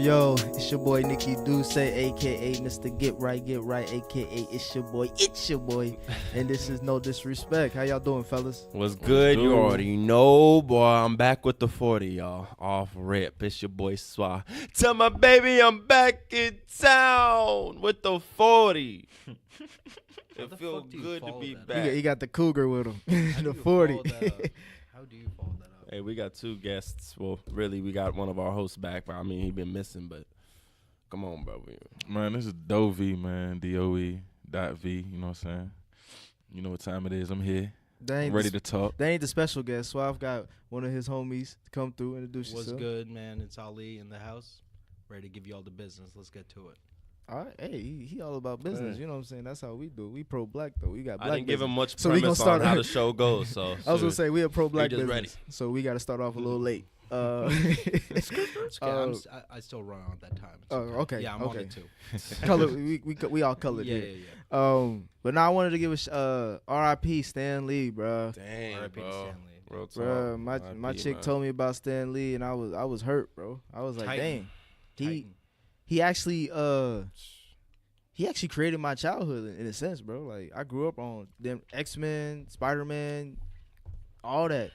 Yo, it's your boy Nicky Duce, aka Mr. Get Right, aka it's your boy, and this is No Disrespect. How y'all doing, fellas? What's good? You already know, boy. I'm back with the 40, y'all. Off rip. It's your boy Swa. Tell my baby I'm back in town with the 40. It feels good to be back. He got the cougar with him. The 40. How do you follow that up? Hey, we got two guests. Well, really, we got one of our hosts back. But I mean, he been missing, but come on, bro. Man, this is Dovey, man. DOE.V, you know what I'm saying? You know what time it is. I'm here. I'm ready to talk. They ain't the special guest, so I've got one of his homies to come through, introduce What's yourself. good, man? It's Ali in the house. Ready to give you all the business. Let's get to it. All right, hey, he all about business. You know what I'm saying? That's how we do. We pro-black, though. We got black I didn't give him much So we gonna premise start on how the show goes. So I was going to say, we a pro-black We just business, so we got to start off a little late. It's okay. I still run on that time. It's okay. Yeah, I'm on it too. Color, we all colored Yeah, here. yeah. But now I wanted to give a R.I.P. Stan Lee, bro. Dang, R.I.P. to bro. Stanley. Real talk. Bro, R.I.P., my chick man. told me about Stan Lee, and I was hurt, bro. I was like, Titan. dang, he actually created my childhood in a sense, bro. Like I grew up on them X-Men, Spider-Man, all that.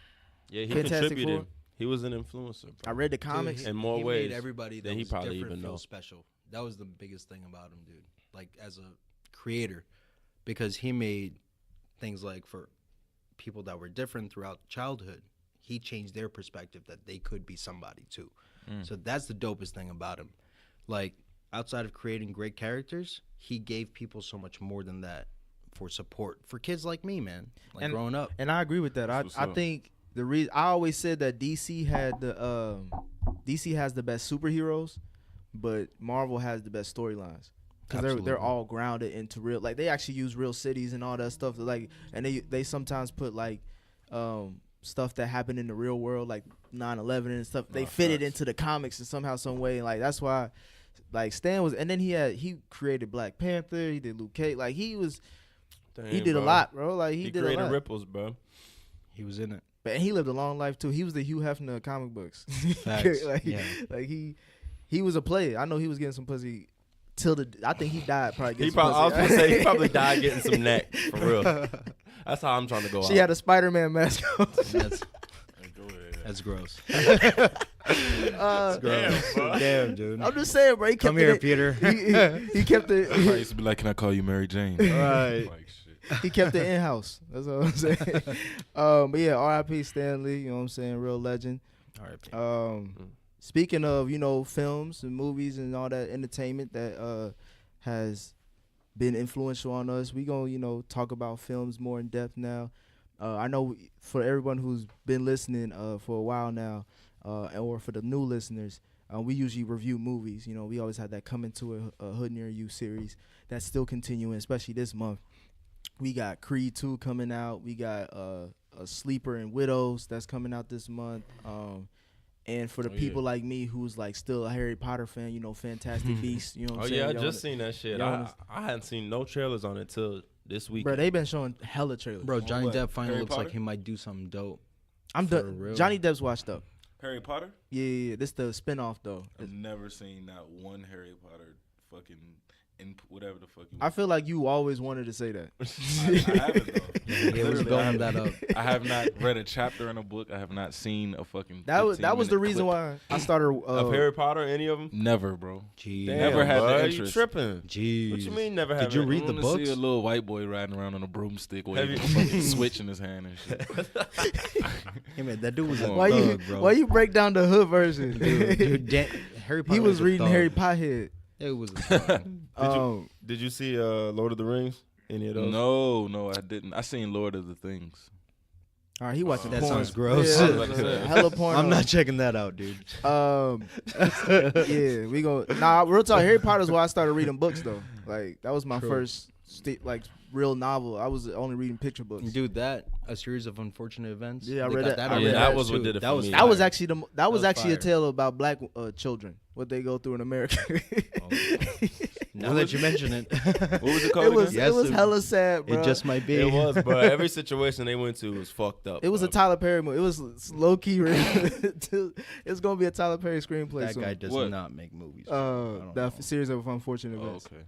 Yeah, he Fantastic contributed. Four. He was an influencer, bro. I read the comics. Dude, in more he ways made everybody that than he was probably different even feel knows. special. That was the biggest thing about him, dude. Like as a creator, because he made things like for people that were different throughout childhood, he changed their perspective that they could be somebody too. So that's the dopest thing about him. Like outside of creating great characters, he gave people so much more than that for support for kids like me, man. Like growing up. And I agree with that. I think the reason I always said that DC has the best superheroes, but Marvel has the best storylines because they're all grounded into real. Like they actually use real cities and all that stuff. Like and they sometimes put like stuff that happened in the real world, like 9/11 and stuff. They fit it into the comics in somehow, some way. Like that's why, like Stan was, and then he created Black Panther. He did Luke Cage. Like he did a lot, bro. Like he did a created lot. Ripples, bro. He was in it. But he lived a long life too. He was the Hugh Hefner of comic books. Facts. like he was a player. I know he was getting some pussy till I think he died probably. I was gonna say he probably died getting some neck for real. That's how I'm trying to go out. She had a Spider-Man mask on. That's gross. That's gross. Damn, dude. I'm just saying, bro. He kept Come here, it, Peter. He kept it. I used to be like, can I call you Mary Jane? Right. Like, shit. He kept it in house. That's what I'm saying. But yeah, R.I.P. Stan Lee. You know what I'm saying? Real legend. R.I.P. Speaking of films and movies and all that entertainment that has been influential on us, we gonna talk about films more in depth now. I know for everyone who's been listening for a while now, or for the new listeners, we usually review movies. We always have that Coming to a Hood Near You series that's still continuing, especially this month. We got Creed 2 coming out. We got a Sleeper and Widows that's coming out this month. And for the people like me who's like still a Harry Potter fan, Fantastic Beasts, you know what I'm saying? I just seen that shit. I hadn't seen no trailers on it till this week. Bro, they've been showing hella trailers. Bro, Johnny Depp finally Harry looks Potter? like he might do something dope. I'm For done. real? Johnny Depp's washed up. Harry Potter? Yeah. This the spinoff though. I've never seen not one Harry Potter fucking whatever the fuck you I feel like you always wanted to say that. I haven't though. He was Literally, building that up. I have not read a chapter in a book. I have not seen a fucking. That was the 15-minute reason clip. why I started. of Harry Potter, any of them? Never, bro. Gee. Damn, Never had the bro, interest. You tripping? Jeez. What you mean never had? Did you it? read I the wanna books? see a little white boy riding around on a broomstick Have waving a you- fucking switch in his hand and shit. Hey, man, that dude was a Come on. why you break down the hood version? Dude, Harry Potter He was a reading thug. Harry Pothead. It was a thug. Did you see Lord of the Rings? Any of those? No, I didn't. I seen Lord of the Things. All right, he watching That porn. sounds gross. I was about to say. Hella porn. I'm not checking that out, dude. Yeah, we go. Nah, real talk. Harry Potter's why I started reading books though. Like that was my True. first real novel. I was only reading picture books. Dude, A Series of Unfortunate Events. Yeah, I They read got that. on Yeah, there, that was what too. did it That for was me. That was fire. actually that was was actually a fire. tale about black children, what they go through in America. Now that you mention it, What was it it called was again? it was hella sad, bro. it just might be. It was, bro. Every situation they went to was fucked up. It was a bro. Tyler Perry movie. It was low key. It's gonna be a Tyler Perry screenplay. That soon. guy does What? not make movies. I don't The know. series of unfortunate Oh, events. okay.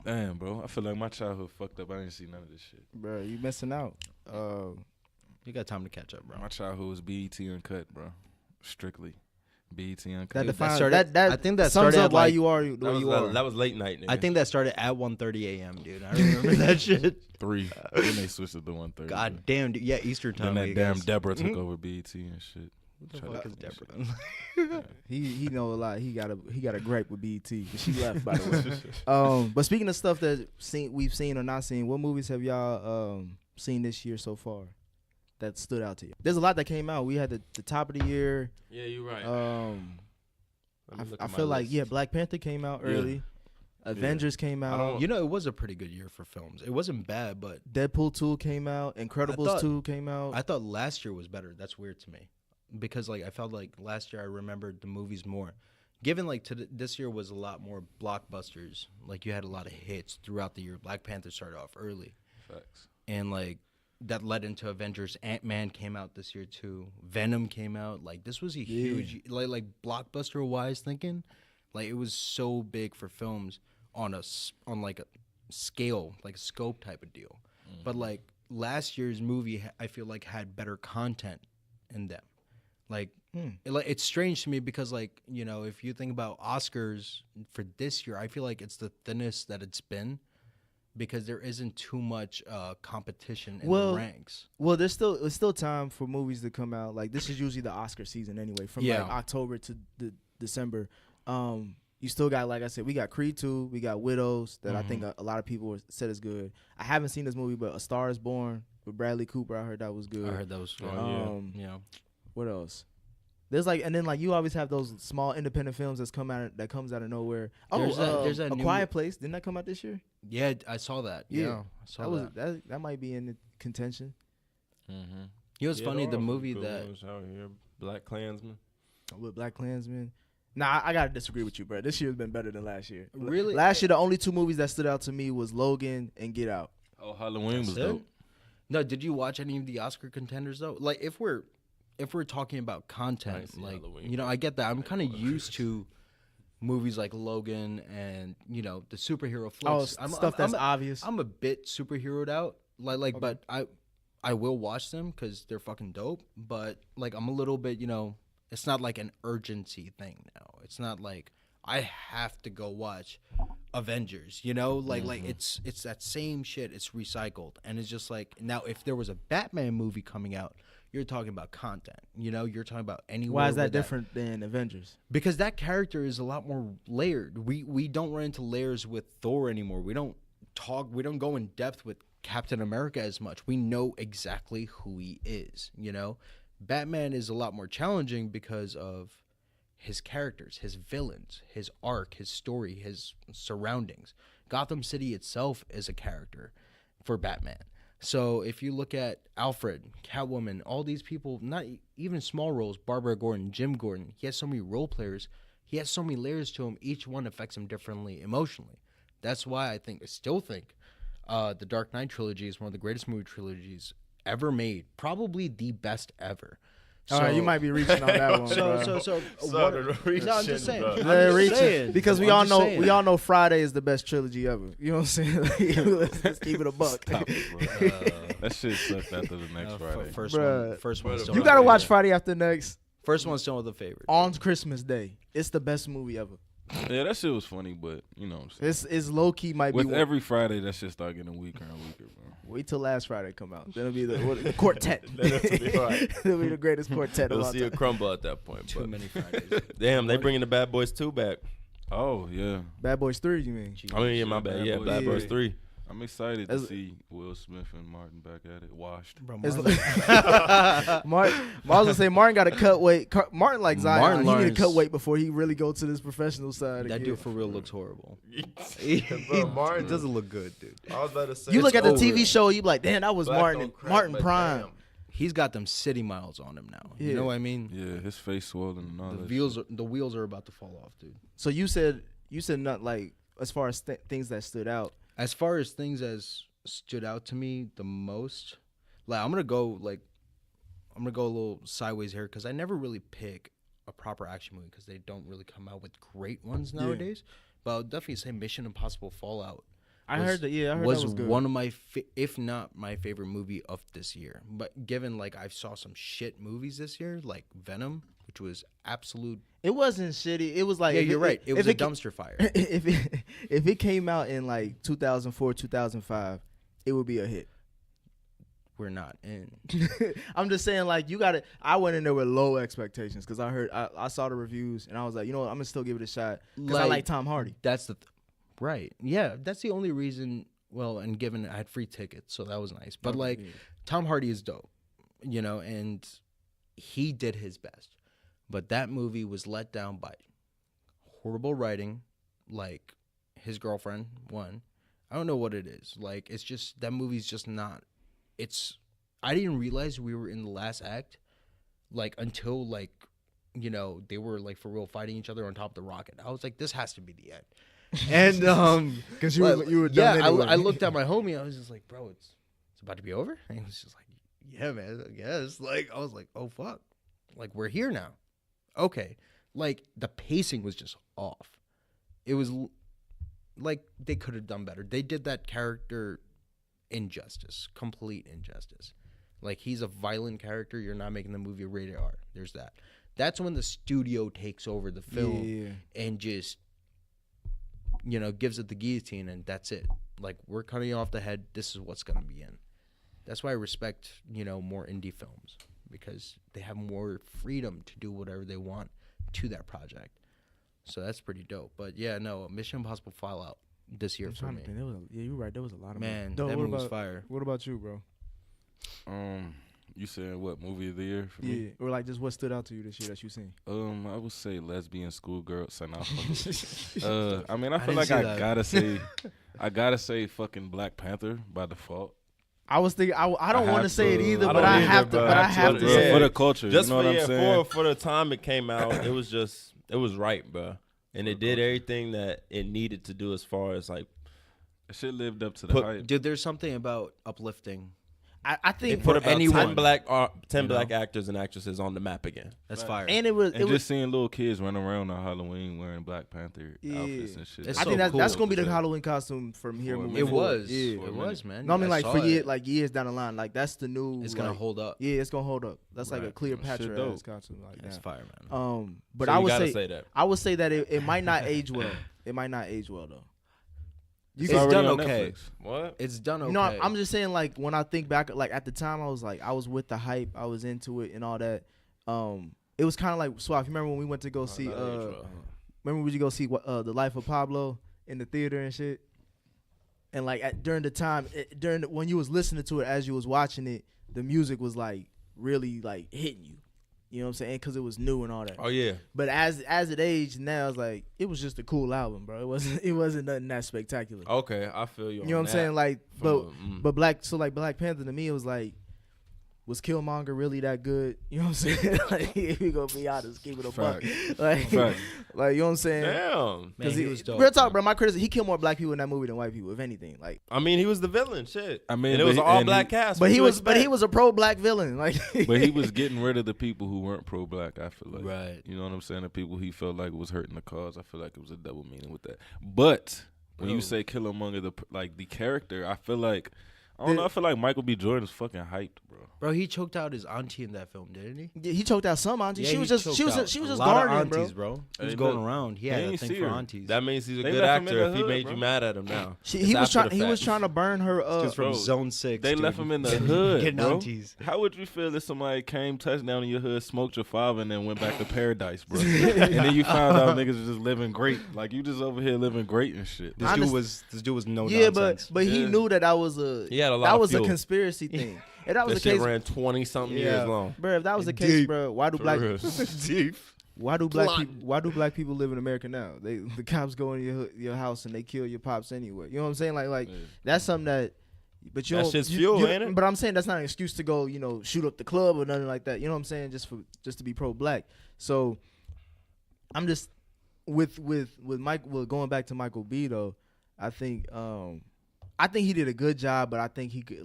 Damn, bro. I feel like my childhood fucked up. I didn't see none of this shit. Bro, you missing out. You got time to catch up, bro. My childhood was BET Uncut, bro. Strictly. BET Uncut. That Dude, defines started- that. I think that sums started up at, why like- you are That where was, you are. that was late night, nigga. I think that started at 1:30 a.m., dude. I remember that shit. 3. Then they switched it to 1:30. God damn, dude. Yeah, Easter Then time. that I damn guess. Deborah took over BET and shit. What the Shut fuck up is and shit. Deborah? He know a lot. He got a gripe with BET. She left, by the way. But speaking of stuff that we've seen or not seen, what movies have y'all seen this year so far that stood out to you? There's a lot that came out. We had the top of the year. Yeah, you're right. I feel like Black Panther came out early. Avengers came out. You know, it was a pretty good year for films. It wasn't bad, but Deadpool 2 came out. Incredibles thought- 2 came out. I thought last year was better. That's weird to me, because like I felt like last year I remembered the movies more. Given like this year was a lot more blockbusters. Like you had a lot of hits throughout the year. Black Panther started off early, Facts. and like that led into Avengers. Ant-Man came out this year too. Venom came out. Like this was a huge like blockbuster wise thinking. Like it was so big for films on like a scale, like a scope type of deal. But like last year's movie, I feel like had better content in them. Like, it's strange to me because like, you know, if you think about Oscars for this year, I feel like it's the thinnest that it's been because there isn't too much competition in the ranks. Well, it's still time for movies to come out. Like this is usually the Oscar season anyway, from like October to December. You still got, like I said, we got Creed 2, we got Widows that I think a lot of people said is good. I haven't seen this movie, but A Star Is Born with Bradley Cooper, I heard that was good. I heard that was yeah. What else? There's like, and then like you always have those small independent films that comes out of nowhere. There's A Quiet Place. Didn't that come out this year? Yeah, I saw that. Yeah, I saw that. That might be in the contention. Mm-hmm. You know what's funny? The movie that out here, Black Klansman. With Black Klansman. Nah, I gotta disagree with you, bro. This year's been better than last year. Really? Last year, the only two movies that stood out to me was Logan and Get Out. Oh, Halloween was That's it? dope. No, did you watch any of the Oscar contenders though? Like if we're talking about I content, didn't see like Halloween, you know, I get that. I'm kind of used to movies like Logan and you know the superhero flicks. Stuff that's obvious. I'm a bit superheroed out, like, but I will watch them because they're fucking dope. But like, I'm a little bit, you know, it's not like an urgency thing now. It's not like I have to go watch Avengers, you know, like it's that same shit. It's recycled, and it's just like now if there was a Batman movie coming out, you're talking about content, you know, you're talking about anywhere. Why is that different than Avengers? Because that character is a lot more layered. We don't run into layers with Thor anymore. We don't go in depth with Captain America as much. We know exactly who he is, you know. Batman is a lot more challenging because of his characters, his villains, his arc, his story, his surroundings. Gotham City itself is a character for Batman. So if you look at Alfred, Catwoman, all these people, not even small roles, Barbara Gordon, Jim Gordon, he has so many role players. He has so many layers to him. Each one affects him differently emotionally. That's why I still think the Dark Knight trilogy is one of the greatest movie trilogies ever made. Probably the best ever. All right, you might be reaching on that one. So No, I'm just saying. bro. I'm They're just reaching saying. because we I'm all just know saying. Friday is the best trilogy ever. You know what I'm saying? Let's keep it a buck. Stop it, bro. That shit sucked after the next Friday. First Bruh. one. Still You not gotta the watch favorite. Friday After Next First one's still the favorite. on Christmas Day. It's the best movie ever. Yeah, that shit was funny, but you know what I'm saying. It's low key might With be one. every Friday, that shit start getting weaker and weaker, bro. Wait till last Friday come out. Then it'll be the quartet. That'll be all right. It'll be the greatest quartet of You'll all see it time. crumble at that point. Too But many Fridays. damn, they bringing the Bad Boys 2 back. Oh yeah. Bad Boys 3, you mean? I mean, yeah, my bad. Bad Yeah, Boys Bad Boys 3. I'm excited to see Will Smith and Martin back at it, washed. Bro, Martin, I was gonna say Martin got to cut weight. Martin like Zion, Martin he need to learns- cut weight before he really go to this professional side. that again. dude for real looks horrible. Bro, Martin It doesn't look good, dude. I was about to say. You look at the over. TV show, you be like, damn, that was Black Martin don't crack, Martin but Prime. damn. He's got them city miles on him now. You Yeah. know what I mean? Yeah, his face swollen and all The that. wheels are about to fall off, dude. So you said not like as far as things that stood out. As far as things as stood out to me the most, like I'm gonna go a little sideways here because I never really pick a proper action movie because they don't really come out with great ones nowadays. But I'll definitely say Mission Impossible Fallout. I heard that was was good. one of my if not my favorite movie of this year. But given like I saw some shit movies this year, like Venom, which was absolute. It wasn't shitty. It was like Yeah, if you're right. It was if a dumpster fire. if it came out in like 2004, 2005, it would be a hit. We're not in. I'm just saying, like, you gotta. I went in there with low expectations because I saw the reviews and I was like, you know what, I'm gonna still give it a shot because I like Tom Hardy. That's the right. Yeah, that's the only reason. Well, and given I had free tickets, so that was nice. But like, Tom Hardy is dope, you know, and he did his best. But that movie was let down by horrible writing, like his girlfriend. One, I don't know what it is. Like, it's just that movie's just not. I didn't realize we were in the last act, like until like, you know, they were like for real fighting each other on top of the rocket. I was like, this has to be the end. And Because you were done yeah, anyway. I looked at my homie. I was just like, bro, it's about to be over. And he was just like, yeah, man, I guess. Like, I was like, oh fuck, like we're here now. Okay, like the pacing was just off. It was like they could have done better. They did that character injustice, complete injustice. Like, he's a violent character. You're not making the movie rated R. There's that. That's when the studio takes over the film and just, you know, gives it the guillotine, and that's it. Like, we're cutting off the head. This is what's going to be in. That's why I respect, you know, more indie films, because they have more freedom to do whatever they want to that project. So that's pretty dope. But yeah, no, Mission Impossible Fallout this year for me. Yeah, you're right. There was a lot of Man, Though, that what movie was about- fire. What about you, bro? You said what movie of the year for me? Yeah, or like just what stood out to you this year that you seen? I would say Lesbian Schoolgirl. Sign off. I mean, I I feel didn't like see I that. gotta say fucking Black Panther by default. I was thinking I don't I want to have say it to- either, I but don't I either, have to. bro. But I have to Yeah. say For the it. culture. Just you know for what I'm saying? for the time it came out, it was just it was right, bro, and it did everything that it needed to do as far as like That shit lived up to the hype. Dude, there's something about uplifting. I they think put for about anyone, 10 you black know? actors and actresses on the map again. That's fire. and it was And it just was. seeing little kids running around on Halloween wearing Black Panther outfits and shit. It's I so think cool that's gonna be the Yeah. Halloween costume from here For a moving minute. It forward. was. Yeah. For a It was, man. No, I mean like saw for it. years down the line, like that's the new. It's gonna like, hold up. Yeah, it's gonna hold up. That's like a Right. Cleopatra Shit dope. ass costume like That's that. fire, man. But So I you would gotta say that. I would say that it might not age well. It might not age well though. It's already done on okay. Netflix. What? It's done okay. You know, I'm just saying, like, when I think back, like, at the time, I was with the hype. I was into it and all that. It was kind of like, Swap, you remember when we went to go see, remember we go see The Life of Pablo in the theater and shit? And, like, during the time, when you was listening to it as you was watching it, the music was, like, really, like, hitting you. You know what I'm saying? Because it was new and all that. Oh yeah. But as it aged now, it's like, it was just a cool album, bro. It wasn't nothing that spectacular. Okay, I feel you. You know what I'm saying? Like, but but Black Panther to me, it was like, was Killmonger really that good? You know what I'm saying? Like, if we gonna be honest, keep it a buck. Like, Fact. like, you know what I'm saying? damn. Man, he was dope. Real talk, bro. My criticism, he killed more black people in that movie than white people, if anything. Like, I mean, he was the villain. Shit. I mean, and it but was he- an all and black he- cast. but What he you was expect? a pro black villain. Like, But he was getting rid of the people who weren't pro black, I feel like. Right. You know what I'm saying? The people he felt like was hurting the cause. I feel like it was a double meaning with that. But when you say Killmonger, the character, I feel like I don't know. I feel like Michael B. Jordan's fucking hyped, bro. Bro, he choked out his auntie in that film, didn't he? Yeah, he choked out some auntie. Yeah, she was he just choked she was out just a lot of gardening, aunties, bro. He was Hey, going look, around. He they had a ain't thing see for her. aunties. That means he's a They good left him in actor the if he hood, made bro. you mad at him now. He It's was after trying. the He was fact. trying to burn her. Just from Bro, Zone 6. They dude. left him in the hood, Getting bro. aunties. How would you feel if somebody came, touched down in your hood, smoked your father, and then went back to paradise, bro? And then you found out niggas was just living great. Like, you just over here living great and shit. This dude was no Yeah, nonsense. but he Yeah. knew that was a He had a lot that of was fuel. a conspiracy thing. If that was That the shit case, ran 20-something Yeah. years long. bro. If that was the case, Deep. bro, why do For black real. Deep. why do black people live in America now? The cops go into your house and they kill your pops anyway. You know what I'm saying? Like Yeah. that's something that. But you That don't- shit's you- fuel, you- ain't it? But I'm saying that's not an excuse to go, shoot up the club or nothing like that. You know what I'm saying? Just to be pro-black. So I'm just with Mike. Well, going back to Michael B. though, I think he did a good job, but I think he could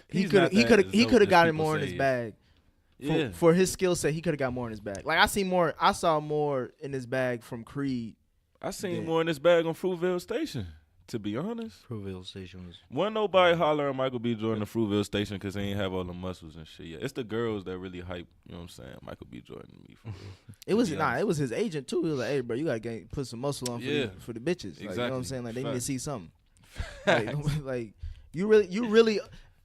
he He's could not he that could he dope could have as gotten people more in say his he is. bag. Yeah. For his skill set, he could have got more in his bag. Like I saw more in his bag from Creed. I seen Yeah. more in this bag on Fruitvale Station, to be honest. Fruitvale Station was. Wasn't nobody hollering at Michael B. Jordan at Fruitvale Station because he ain't have all the muscles and shit. Yeah, it's the girls that really hype, you know what I'm saying, Michael B. Jordan to me. For real. It was be honest. it was his agent too. He was like, "Hey, bro, you gotta put some muscle on Yeah. for the bitches." Like, you know what I'm Exactly. saying? Like they need to Facts. see something. like you really,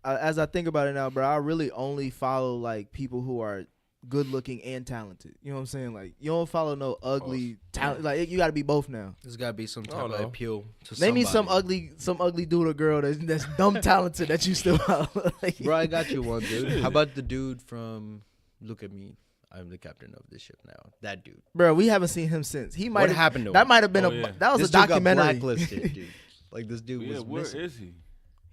as I think about it now, bro, I really only follow like people who are good looking and talented. You know what I'm saying? Like you don't follow no ugly talent. Like you got to be both now. There's got to be some type don't of know. appeal to Name me somebody. some ugly dude or girl that's dumb talented that you still follow. Like, Bro, I got you one, dude. How about the dude from Look at Me? I'm the captain of this ship now. That dude. bro, we haven't seen him since. He might What have happened to That him? might have been Oh, yeah. that was This a dude got documentary. blacklisted, dude. Like this dude Yeah, was where missing. is he?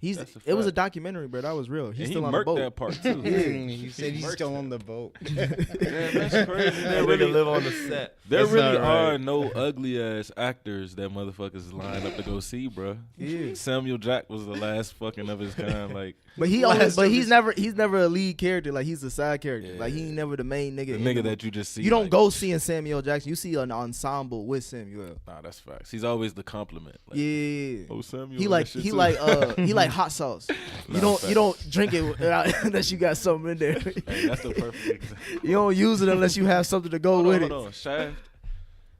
It That's was a fact. documentary, bro. That was real. He's And still he on the murked boat. that part too. He said he's Mercs still that. on the boat. Damn, that's crazy. They There really really, live on the set. there That's really not right. are no ugly ass actors that motherfuckers line up to go see, bro. Yeah. Samuel Jack was the last fucking of his kind. Like But he's never a lead character. Like he's a side character. Yeah. Like he ain't never the main nigga. the in nigga the- that you just see. you don't like, go seeing Samuel Jackson. You see an ensemble with Samuel. Nah, that's facts. He's always the compliment. Like, Yeah. Oh, Samuel. He and like that shit he too. like he like hot sauce. Nah, You don't drink it without, unless you got something in there. Hey, that's the perfect example. You don't use it unless you have something to go Hold with on, it. hold on. Shaft.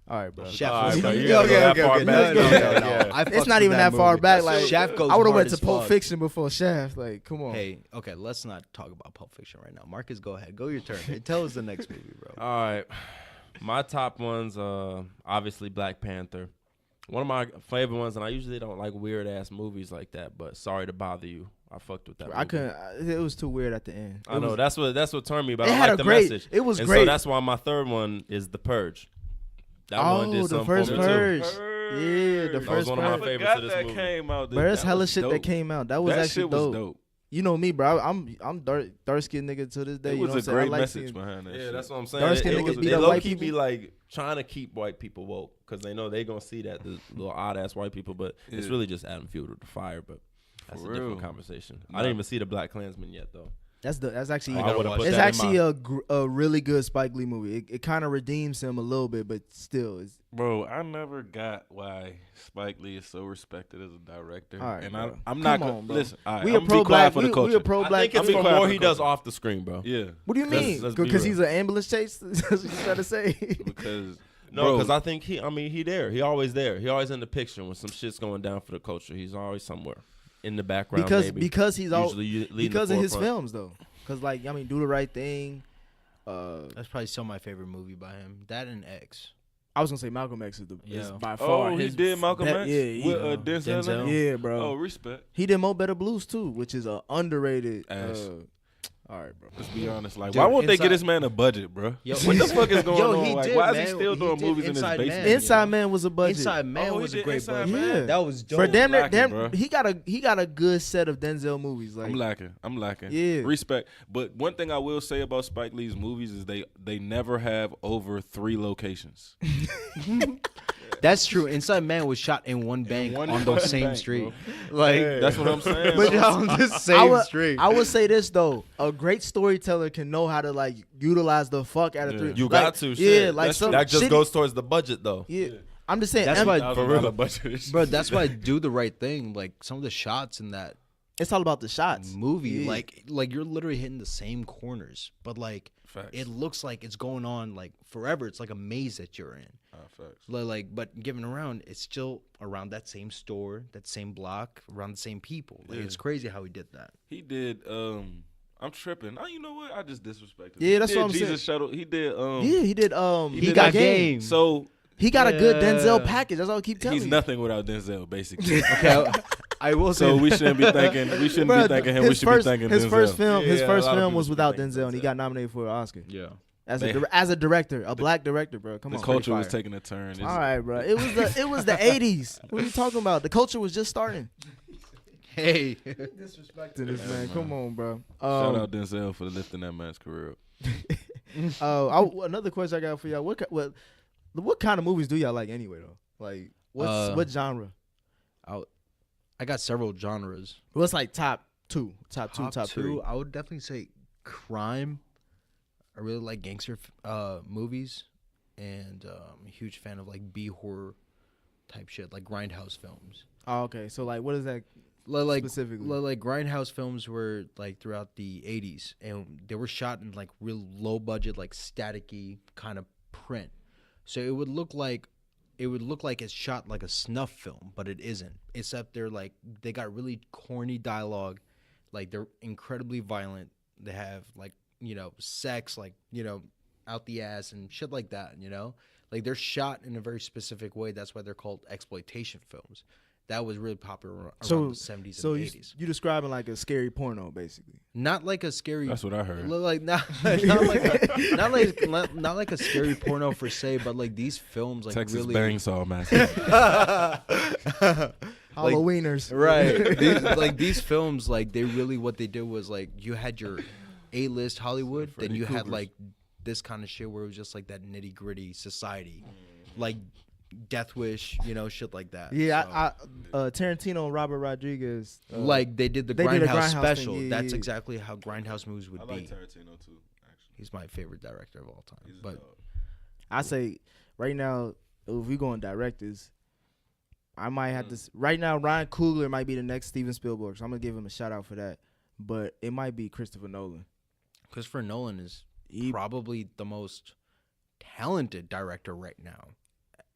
All right, bro. Shaft All right, was- bro, you Okay, gotta go that okay, far okay. back. No, Yeah. I It's fucks not with even that far movie. back. Like Shaft goes I would have hard went to as Pulp fuck. Fiction before Shaft. Like, come on. Hey, okay, let's not talk about Pulp Fiction right now. Marcus, go ahead. Go your turn. Hey, tell us the next movie, bro. All right. My top ones, obviously Black Panther. One of my favorite ones, and I usually don't like weird ass movies like that, but Sorry to Bother You. I fucked with that. I movie. couldn't. It was too weird at the end. I know that's what turned me, but It I had like a the great- message. it was and great. So that's why my third one is The Purge. That one did Oh, the something first for me too. Purge. Yeah, the That was first one of my Purge. favorites Forgot of this that movie. came out. Bro, there's That hella was shit that dope. came out. That was That actually shit was dope. dope. You know me, bro. I'm dark skinned nigga to this day. It You know was what a I'm saying? I great like message seeing- behind that. Yeah, shit. that's what I'm saying. Dark-skinned niggas beat They up low white key be people? like trying to keep white people woke because they know they gonna see that the little odd ass white people, but it's Yeah. really just Adam fueled with the fire. But that's For a different real. conversation. Nah. I didn't even see the Black Klansman yet though. That's actually I would've put it's that in actually a really good Spike Lee movie. It kind of redeems him a little bit, but still, it's Bro, I never got why Spike Lee is so respected as a director. All right, and bro. I'm Come not on, gonna bro. listen. All right, we I'm a gonna pro be quiet black. for the We culture. a pro I black. think it's be for quiet more for he the does culture. off the screen, bro. Yeah, What do you mean? let's be Because real. he's an ambulance chase. That's what you trying to say? because No, bro, because I think he there. He always there. He always in the picture when some shit's going down for the culture. He's always somewhere in the background. maybe. because he's all Usually leading because the of his forefront. films though. Because like Do the Right Thing. That's probably still my favorite movie by him. That and X. I was gonna say Malcolm X is Yeah. by far. oh, he his did Malcolm be- X Yeah, with yeah. Denzel. Denzel. in it? Yeah, bro. Oh, respect. He did Mo Better Blues too, which is a underrated. Ass. All right, bro. Let's be honest. Like, Dude, why won't they Inside- get this man a budget, bro? Yo, What the fuck is going Yo, on? he Like, did, why is man. he still He doing did movies in his Inside basement? Man. Inside Man was a budget. Inside Man Oh, he was a did great Inside budget. Man? Yeah. That was dope. For damn near, lacking, bro. he got a good set of Denzel movies. Like I'm lacking. Yeah. Respect. But one thing I will say about Spike Lee's movies is they never have over 3 locations. That's true. Inside Man was shot in one bank one on those fucking same bank, street. bro. Like That's what I'm saying. but bro. on the I same would, street. I would say this though: a great storyteller can know how to like utilize the fuck out of Yeah. three. You like, got to. yeah, Shit. like That's some that just shitty- goes towards the budget though. Yeah, I'm just saying. That's em- why- $1,000 for real. budget. Bro, that's why Do the Right Thing. Like some of the shots in that It's all about the shots. movie. Yeah. Like you're literally hitting the same corners, but like Facts. it looks like it's going on like forever. It's like a maze that you're in. Facts. But given around, it's still around that same store, that same block, around the same people. Like Yeah. it's crazy how he did that. He did. I'm tripping. Oh, you know what? I just disrespected. Yeah, him. that's He did what I'm Jesus saying. Shuttle. He did. Yeah, he did. He He did got that game. game. So He got a good Yeah. Denzel package. That's all I keep telling he's you. nothing without Denzel, basically. Okay, I will say. So we shouldn't be thanking. We shouldn't Bruh, be thanking him. We his should first, be thanking his Denzel. first film. His Yeah, first a lot of film people was should be without thanking Denzel, and he got nominated for an Oscar yeah. as They- a director, a black director, bro. Come The on. culture was fire. taking a turn. It's- All right, bro. It was the 80s. What are you talking about? The culture was just starting. Hey. Disrespecting this man. man. Come on, bro. Shout out Denzel for lifting that man's career up. Another question I got for y'all. What kind of movies do y'all like anyway though? Like what genre? I got several genres. What's like top two, top three? I would definitely say crime. I really like gangster movies, and I'm a huge fan of like B horror type shit, like grindhouse films. Oh, okay. So like, what is that Like specifically? like grindhouse films were like throughout the 80s, and they were shot in like real low budget, like staticky kind of print. So it would look like it's shot like a snuff film, but it isn't. Except they got really corny dialogue, like they're incredibly violent. They have like, sex, like, out the ass and shit like that, Like they're shot in a very specific way. That's why they're called exploitation films. That was really popular around the 70s and 80s. You describing like a scary porno, basically. Not like a scary. That's what I heard. Like not like a scary porno per se, but like these films, like Texas really Bangsaw Massacre. Halloweeners, right? These films, like they really what they did was like you had your A-list Hollywood, then Freddy you had Kruegers. like this kind of shit where it was just like that nitty gritty society, like Death Wish, shit like that. Yeah, So, Tarantino and Robert Rodriguez. like they did the they did a Grindhouse Grindhouse special. thing, yeah, That's yeah. exactly how Grindhouse movies would I be. like Tarantino too. Actually, He's my favorite director of all time. he's a But dog. I say right now, if we going directors, I might have to. Right now, Ryan Coogler might be the next Steven Spielberg, so I'm gonna give him a shout out for that. But it might be Christopher Nolan. Christopher Nolan is He probably the most talented director right now,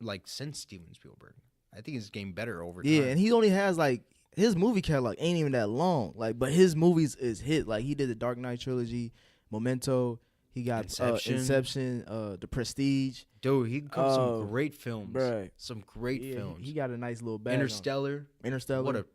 like since Steven Spielberg. I think he's getting better over time. Yeah, and he only has like his movie catalog ain't even that long. Like, but his movies is hit. Like he did the Dark Knight trilogy, Memento. He got Inception, The Prestige. Dude, he comes Oh, some great films. bruh. Some great Yeah, films. He got a nice little bag. on it. Interstellar. Interstellar. What a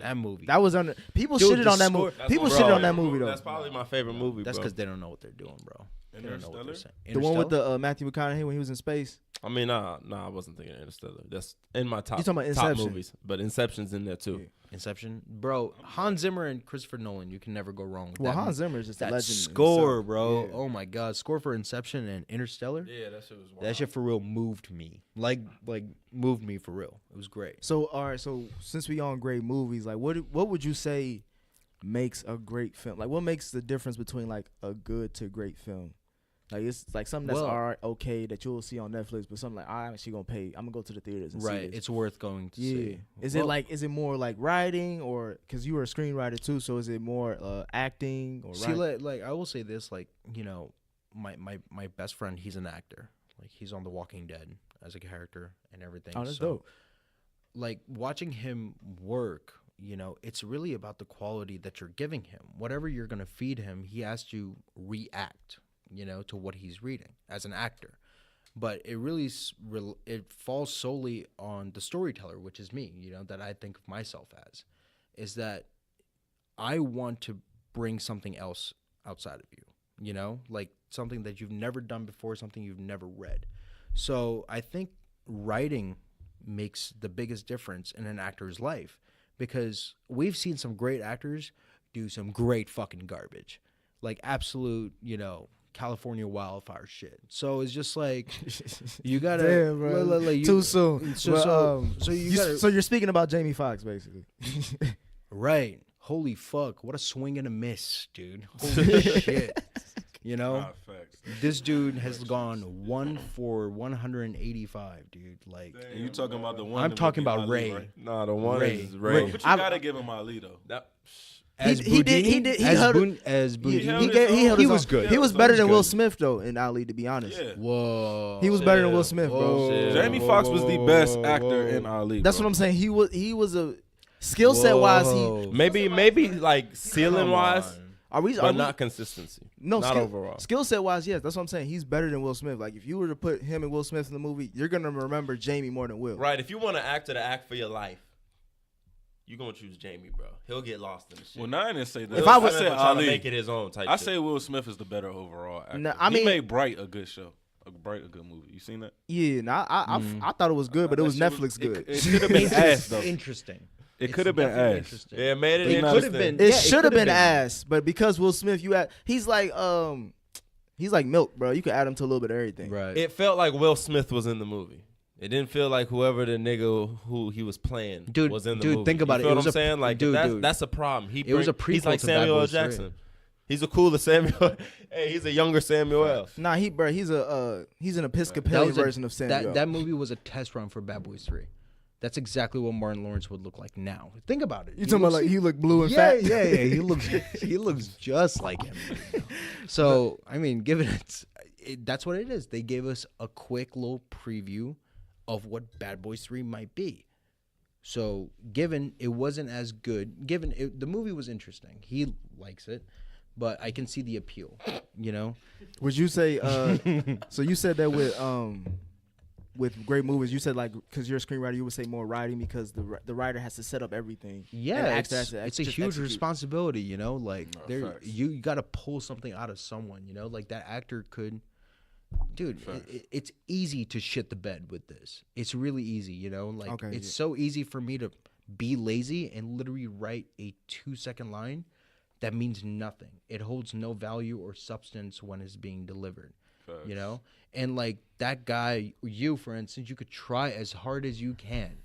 that movie. That was under. People Dude, shitted the on that score- movie. That's People my shitted favorite on that movie though. That's probably my favorite movie. That's bro. because they don't know what they're doing, bro. They don't know what they're Interstellar? saying. The one with Interstellar? the Matthew McConaughey when he was in space. I mean, nah, I wasn't thinking Interstellar. That's in my top, You talking about top Inception? movies, but Inception's in there too. Yeah. Inception, bro. Hans Zimmer and Christopher Nolan. You can never go wrong with Well, that. Hans Zimmer is just a that legend. in score, himself. bro. Yeah. Oh my god, score for Inception and Interstellar. Yeah, that shit was wild. That shit for real moved me. Like moved me for real. It was great. So all right, so since we on great movies, like what would you say makes a great film? Like what makes the difference between like a good to great film? Like it's like something that's Well- alright, okay, that you'll see on Netflix, but something like I'm actually gonna pay. I'm gonna go to the theaters and see Right. this. It's worth going to Yeah. see. Is Well, it more like writing or because you were a screenwriter too? So is it more acting or see, writing? like I will say this, like, my best friend, he's an actor. Like he's on The Walking Dead as a character and everything. Oh, that's So, dope. like watching him work, it's really about the quality that you're giving him. Whatever you're gonna feed him, he has to react, to what he's reading as an actor. But it really it falls solely on the storyteller, which is me. That I think of myself as, is that I want to bring something else outside of you. Like something that you've never done before, something you've never read. So I think writing makes the biggest difference in an actor's life, because we've seen some great actors do some great fucking garbage, like absolute, California wildfire shit. So it's just like you gotta Damn, bro. Too soon. So you gotta So you're speaking about Jamie Foxx, basically. right. Holy fuck! What a swing and a miss, dude. Holy shit. Nah, facts. Facts. This dude has gone 1 for 185, dude. Like, And you talking about the one? I'm that talking would be about Ali, Ray. right? Nah, the one Ray. is Ray. But you I- gotta give him Ali though. That, As he did- he Boudini- did- he as held- Boon- as Boudini. held He his gave, he own. held He his was own. good. He was He better was than Will good. Smith though in Ali, to be honest. Yeah. Whoa. He was better than Yeah. Will Smith, bro. Shit. Jamie Foxx was the best actor in Ali. That's bro. what I'm saying. He was a skill set wise. He maybe like ceiling wise, are we? but not consistency. No, not overall. Skill set wise, yes. That's what I'm saying. He's better than Will Smith. Like if you were to put him and Will Smith in the movie, you're gonna remember Jamie more than Will. Right. If you want an actor to act for your life, you gonna choose Jamie, bro. He'll get lost in the shit. Well, no, I didn't say that. If I was- said trying to Ali, make it his own type. I shit. say Will Smith is the better overall actor. No, I he mean- made Bright a good show. Bright a good movie. You seen that? Yeah, I thought it was good, but it was That shit Netflix good. It should have been ass though. Interesting. It could have been definitely ass. interesting. Yeah, it made it It could interesting. have been. It yeah, should have could've been ass, but because Will Smith, he's like milk, bro. You could add him to a little bit of everything. Right. It felt like Will Smith was in the movie. It didn't feel like whoever the nigga who he was playing Dude, was in the dude, movie. think about you it. feel It what was I'm a- saying? Like dude, that's a problem. It was a He's prequel like to Bad Samuel L. Boys 3. Jackson. He's a cooler Samuel. Hey, he's a younger Samuel L. Nah, he's an Episcopalian version of Samuel. That movie was a test run for Bad Boys 3. That's exactly what Martin Lawrence would look like now. Think about it. You talking about like he looked blue and yeah, fat? yeah. He looks just like him. So I mean, given that's what it is. They gave us a quick little preview of what Bad Boys 3 might be. So given it wasn't as good, the movie was interesting. He likes it, but I can see the appeal. You know. Would you say? So you said that with great movies, you said like because you're a screenwriter, you would say more writing because the writer has to set up everything. Yeah, and the actor has to it's a just huge execute. responsibility, you know. Like facts. you got to pull something out of someone, you know. Like that actor could, dude. It's easy to shit the bed with this. It's really easy, you know. Like Okay, it's yeah. so easy for me to be lazy and literally write a 2-second line that means nothing. It holds no value or substance when it's being delivered. Facts. You know, and like that guy, you for instance, you could try as hard as you can,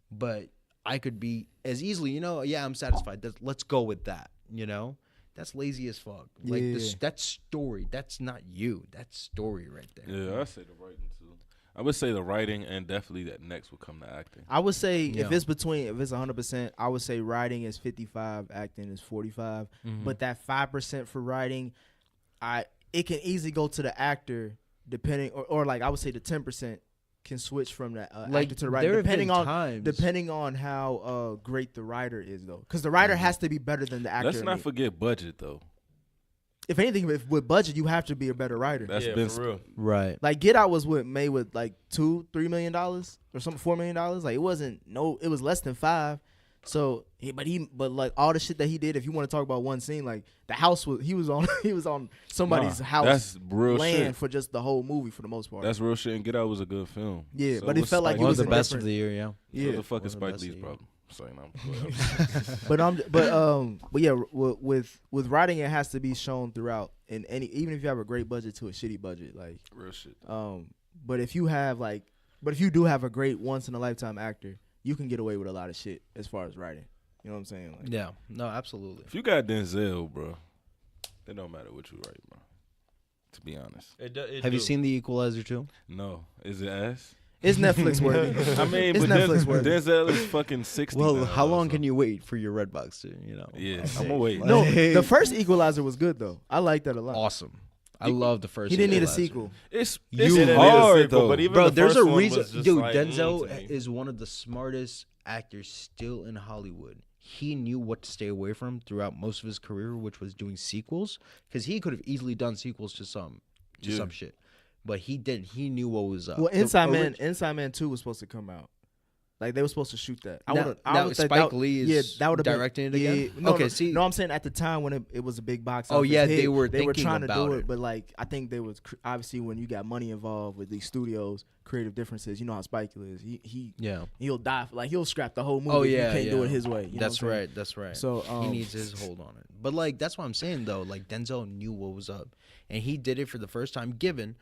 but I could be as easily, you know, yeah, I'm satisfied. Let's go with that. You know, that's lazy as fuck. Like Yeah. that's story. That's not you. That's story right there. Yeah, I say the writing too. I would say the writing and definitely that next would come to acting. I would say Yeah. if it's 100%, I would say writing is 55, acting is 45. Mm-hmm. But that 5% for writing, it can easily go to the actor depending, or like I would say the 10% can switch from the Like, actor to the writer there have depending been on times- depending on how great the writer is though, because the writer has to be better than the actor. Let's not forget budget though. If anything, with budget, you have to be a better writer. That's Yeah, been for real. Right. Like Get Out was made with like $2-3 million or something, $4 million. Like it was less than 5. So, but like all the shit that he did, if you want to talk about one scene, like the house he was on somebody's house That's real land shit. for just the whole movie for the most part. That's real shit. And Get Out was a good film. Yeah, So but it was felt like Spike it One was of a the best different- of the year. Yeah. What yeah. the fuck is One of the Spike best Lee's of the problem? Saying but yeah, with writing, it has to be shown throughout. And even if you have a great budget to a shitty budget, like real shit. but if you do have a great once in a lifetime actor, you can get away with a lot of shit as far as writing. You know what I'm saying? Like, Yeah. No, absolutely. If you got Denzel, bro, it don't matter what you write, bro. To be honest, Have you seen The Equalizer 2? no. Is it ass? it's Netflix worthy. I mean, It's but Netflix worthy. Denzel is fucking 60. Well, now, how long so- can you wait for your Redbox to, you know? Yeah, I'm gonna wait. No, the first Equalizer was good though. I like that a lot. Awesome. I love the first. He didn't need a Equalizer. sequel. It's You it's hard, hard though. but even Bro, the there's first a one reason, was just dude. like, Denzel to me. is one of the smartest actors still in Hollywood. He knew what to stay away from throughout most of his career, which was doing sequels, because he could have easily done sequels to some shit, but he didn't. He knew what was up. Well, The Inside orig- Man 2 was supposed to come out. Like they were supposed to shoot that. Now would say Spike Lee is that would've been- directing it again? No, Okay, no, see- no, I'm saying at the time when it was a big box. Oh, office yeah, hit, they were trying thinking to about do it. it, but like I think they was obviously when you got money involved with these studios, creative differences. You know how Spike Lee is. He'll die. Like he'll scrap the whole movie. Oh if yeah, you can't do yeah. it his way. You know That's what I'm saying? right. That's right. So, he needs his hold on it. But like that's what I'm saying though. Like Denzel knew what was up, and he did it for the first time. Given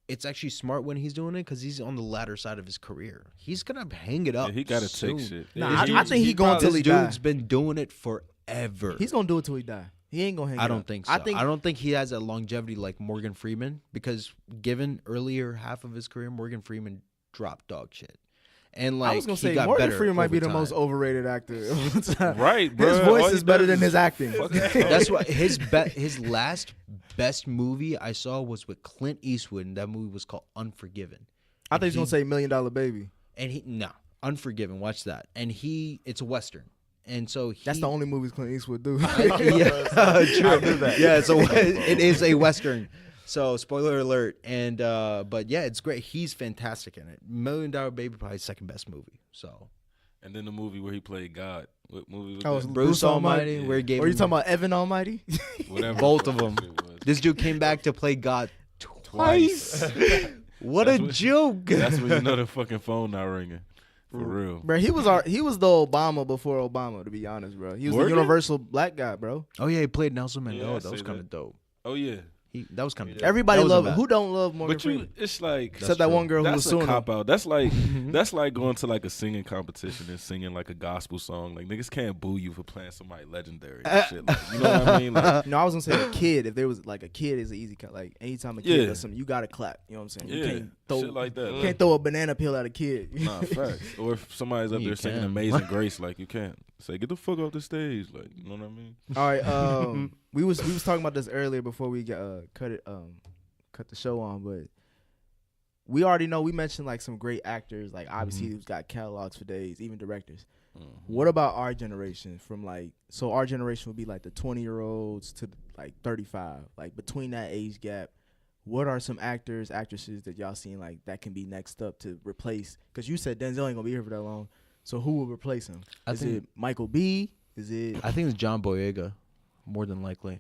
it's actually smart when he's doing it because he's on the latter side of his career. He's gonna hang it up. Yeah, he gotta soon. take shit. Nah, This I dude- think he going till This he die. dude's been doing it forever. He's gonna do it till he die. He ain't gonna hang. I it don't up. think so. I don't think he has that longevity like Morgan Freeman, because given earlier half of his career, Morgan Freeman dropped dog shit. And like I was gonna he say got Morgan better Freeman might be over the most time. overrated actor of all time. Right, bro. His All voice he is better does than his acting. That's why his last best movie I saw was with Clint Eastwood, and that movie was called Unforgiven. I thought he was gonna say $1 Million Baby. And Unforgiven. Watch that. And it's a Western. And so That's the only movies Clint Eastwood do. yeah, true. Yeah, it is a Western. So spoiler alert. And but yeah, it's great. He's fantastic in it. $1 Million Baby, probably his second best movie. So And then the movie where he played God. What movie was Oh, that? Bruce Almighty, Yeah. where he gave Or you him talking about Evan Almighty? Whatever both the of fuck them. it was. This dude came back to play God twice. What a joke. That's when you know the fucking phone not ringing. For real. Bro, he was the Obama before Obama, to be honest, bro. He was Morgan? the universal black guy, bro. Oh yeah, he played Nelson Yeah, Mandela. I that was say kind of that. dope. Oh yeah. That was kind of dope. Everybody That wasn't love bad. Who don't love Morgan But you, Freeman? it's like Except that true. one girl who was that's a suing him. cop out. That's like that's like going to like a singing competition and singing like a gospel song. Like niggas can't boo you for playing somebody legendary and shit. Like, you know what I mean? Like, No, I was gonna say a kid. If there was like a kid is an easy cut. Like anytime a kid Yeah. does something, you gotta clap. You know what I'm saying? You yeah, can't throw shit like that. you can't throw a banana peel at a kid. Nah, facts. Or if somebody's up You there singing can. Amazing Grace, like you can't say get the fuck off the stage. Like you know what I mean? All right. We was talking about this earlier before we cut the show on, but we already know we mentioned like some great actors, like obviously who's got catalogs for days, even directors. What about our generation? From like, so our generation would be like the 20-year-olds to like 35, like between that age gap. What are some actors, actresses that y'all seen like that can be next up to replace? Because you said Denzel ain't gonna be here for that long, so who will replace him? Is it Michael B? Is it? I think it's John Boyega, more than likely,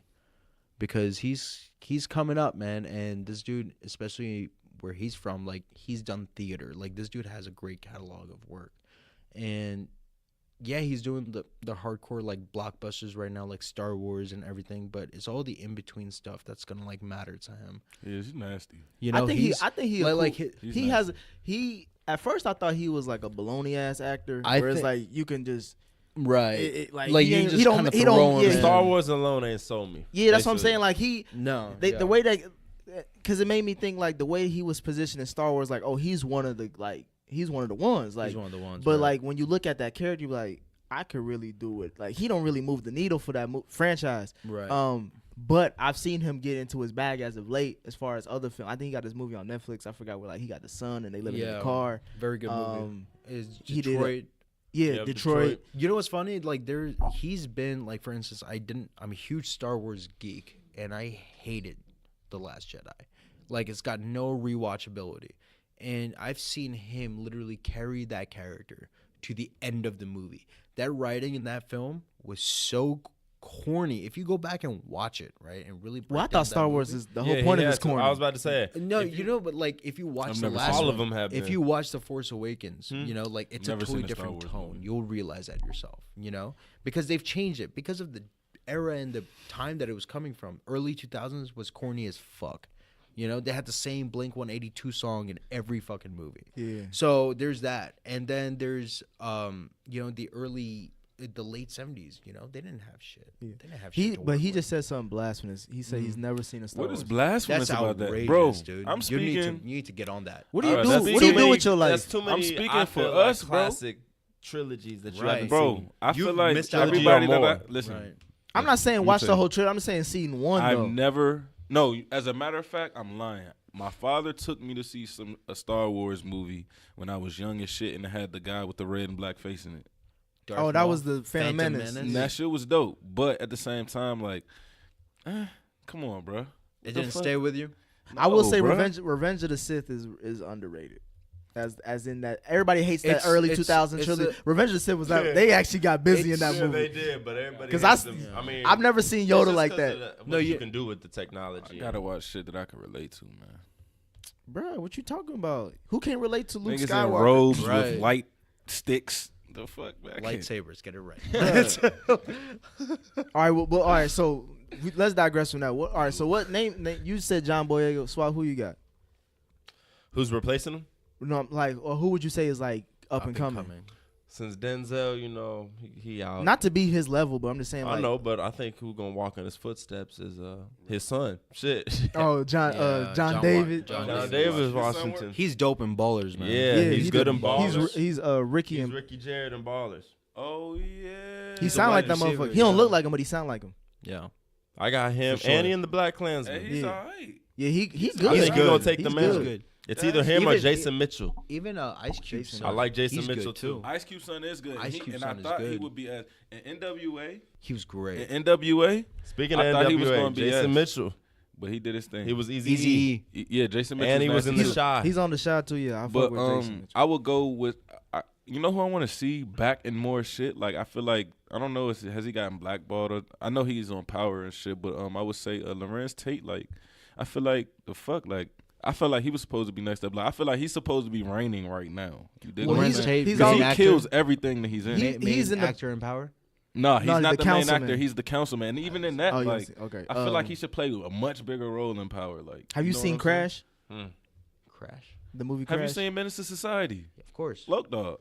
because he's coming up, man. And this dude, especially where he's from, like he's done theater. Like this dude has a great catalog of work, and yeah, he's doing the hardcore like blockbusters right now, like Star Wars and everything. But it's all the in between stuff that's gonna like matter to him. Yeah, he's nasty. You know, I think he like he has he. At first, I thought he was like a baloney ass actor, where it's like you can just. right, Like like he you ain't- just he don't- kind of he don't- throw him yeah. in. Star Wars alone ain't sold me. Yeah, that's what I'm Basically. saying. Like he, No, the way that, because it made me think like the way he was positioned in Star Wars, like he's one of the ones, like he's one of the ones. but right. like when you look at that character, you're like I could really do it. Like he don't really move the needle for that franchise. right. But I've seen him get into his bag as of late, as far as other film. I think he got this movie on Netflix. I forgot where like he got the son and they live in the car. Very good movie. Is he did Detroit. Yeah, Yep, Detroit. You know what's funny? Like he's been like, for instance, I'm a huge Star Wars geek, and I hated The Last Jedi. Like it's got no rewatchability, and I've seen him literally carry that character to the end of the movie. That writing in that film was so corny. If you go back and watch it, right, and really break Well, I down thought that Star Wars movie- is the whole point of this corner. I was about to say. No, you know, but like if you watch I've the never last seen All one, of them have if been. you watch The Force Awakens, you know, like it's Never a totally seen a Star different Wars tone. movie. You'll realize that yourself, you know, because they've changed it because of the era and the time that it was coming from. Early 2000s was corny as fuck. You know, they had the same Blink 182 song in every fucking movie. Yeah. So there's that, and then there's you know, the late 70s, you know, they didn't have shit. Yeah. They didn't have shit. But he just said something blasphemous. He said he's never seen a Star What Wars. is blasphemous That's about outrageous, that, bro? dude. I'm You speaking. need to get on that. What do you Alright, do? that's What do you too do many- with your life? That's too many. I'm speaking I for feel like us, bro. classic trilogies that you Right. haven't Bro, seen. I You feel like missed out on everybody that more. I, listen. Right. I'm not saying Let me watch tell the you. whole trailer. I'm just saying season one I've though. never. No, as a matter of fact, I'm lying. My father took me to see a Star Wars movie when I was young as shit, and it had the guy with the red and black face in it. Oh, that was the Phantom Menace. And that shit was dope, but at the same time, like, come on, bro. It didn't stay with you. I will No, say bruh. Revenge of the Sith is underrated. As in that everybody hates that It's- early it's- 2000 it's trilogy. a- Revenge of the Sith was not. They actually got busy in that Yeah, movie. they did, but everybody. 'Cause hates I- them. I mean, I've never seen it's Yoda just like 'cause that. of what No, you you- can do with the I technology. gotta watch shit that I can relate to, man. Bro, what you talking about? Who can't relate to Luke Niggas in Skywalker? robes Right. with light sticks. The fuck, man. I can't- Lightsabers, get it right. All right, well, all right. So let's digress from that. All right, so what name you said? John Boyega. Swap. Who you got? Who's replacing him? No, like, or who would you say is like up and coming? Since Denzel, you know, he out. Not to be his level, but I'm just saying. I Like, know, but I think who's gonna walk in his footsteps is his son. Shit. Oh, John John David. John Davis, Washington. Washington. He's dope in Ballers, man. Yeah, he's he good the- in ballers. He's Ricky He's and Ricky Jared and ballers. Oh yeah. he sound like that wide receiver, motherfucker. He don't yeah. look like him, but he sound like him. Yeah. I got him, For sure. and he in the Black Klansman. Hey, he's Yeah. alright. Yeah, he I good. think he's good. gonna take the He's mantle. good. Good. It's either him or Even- Jason Mitchell. Even Ice Cube. Jason. son, I like Jason he's good, Mitchell, too. Ice Cube son is good. Ice Cube and son I is thought he good. would be in NWA. He was great. In NWA, Speaking I of thought he was NWA, gonna be Jason S. Mitchell. but he did his thing. He was Easy. Easy. Yeah, Jason Mitchell. And he was in the Shy. He's on the shot too. Yeah, I fuck But with Jason. Mitchell. I would go with. You know who I want to see back in more shit. Like I feel like I don't know. Has he gotten blackballed? Or, I know he's on Power and shit. But I would say Lorenz Tate. Like I feel like the fuck. Like I feel like he was supposed to be next up. Like I feel like he's supposed to be reigning right now. You dig Well, what I'm he's- saying? he's Because on- he actor. kills everything that he's in. He's in the- actor in Power. No, he's No, not the the main councilman. actor. He's the councilman. And even in that, Oh, like yes. Okay. I feel like he should play a much bigger role in Power. Like Have you know seen what I'm saying? Crash? Crash. The movie Crash. Have you seen Menace to Society? Of course. Loke Dog.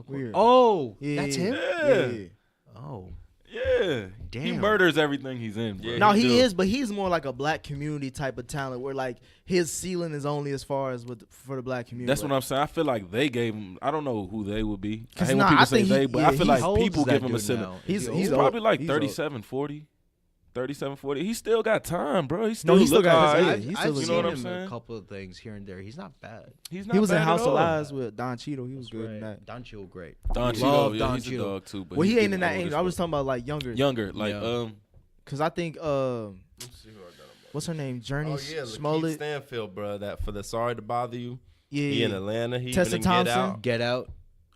Weird. Oh, Yeah, that's yeah, him. Yeah. Oh, Yeah. He Damn. murders everything he's in, bro. Yeah. No, he he do. is, but he's more like a black community type of talent, where like his ceiling is only as far as for the black community. That's what I'm saying. I feel like they gave him. I don't know who they would be. I 'Cause hate nah, when people I say think they, he- but yeah, I feel he's- like How old people is that give him a dude ceiling. now? He's Is he he's old? Probably old. like He's 37, 40. 37, 40. He still got time, bro. He still No, he still look got all his right. age. He I've still seen looks You know what him I'm saying? a couple of things here and there. He's not bad. He's not He was in bad House at of all. Lies with Don Cheadle. He was good in that. Don Cheadle, great. Don Love Cheadle, yeah, Don he's a Cheadle. dog too. But Well, he he's ain't in that getting age. old I as was talking about like younger. fuck. Younger, like Yeah. Cause I think what's her name? Journey Oh yeah, Lakeith Smollett. Stanfield, bro. That for the Sorry to Bother You. Yeah, He in Atlanta. He Tessa even in Get Thompson. Out. Get Out.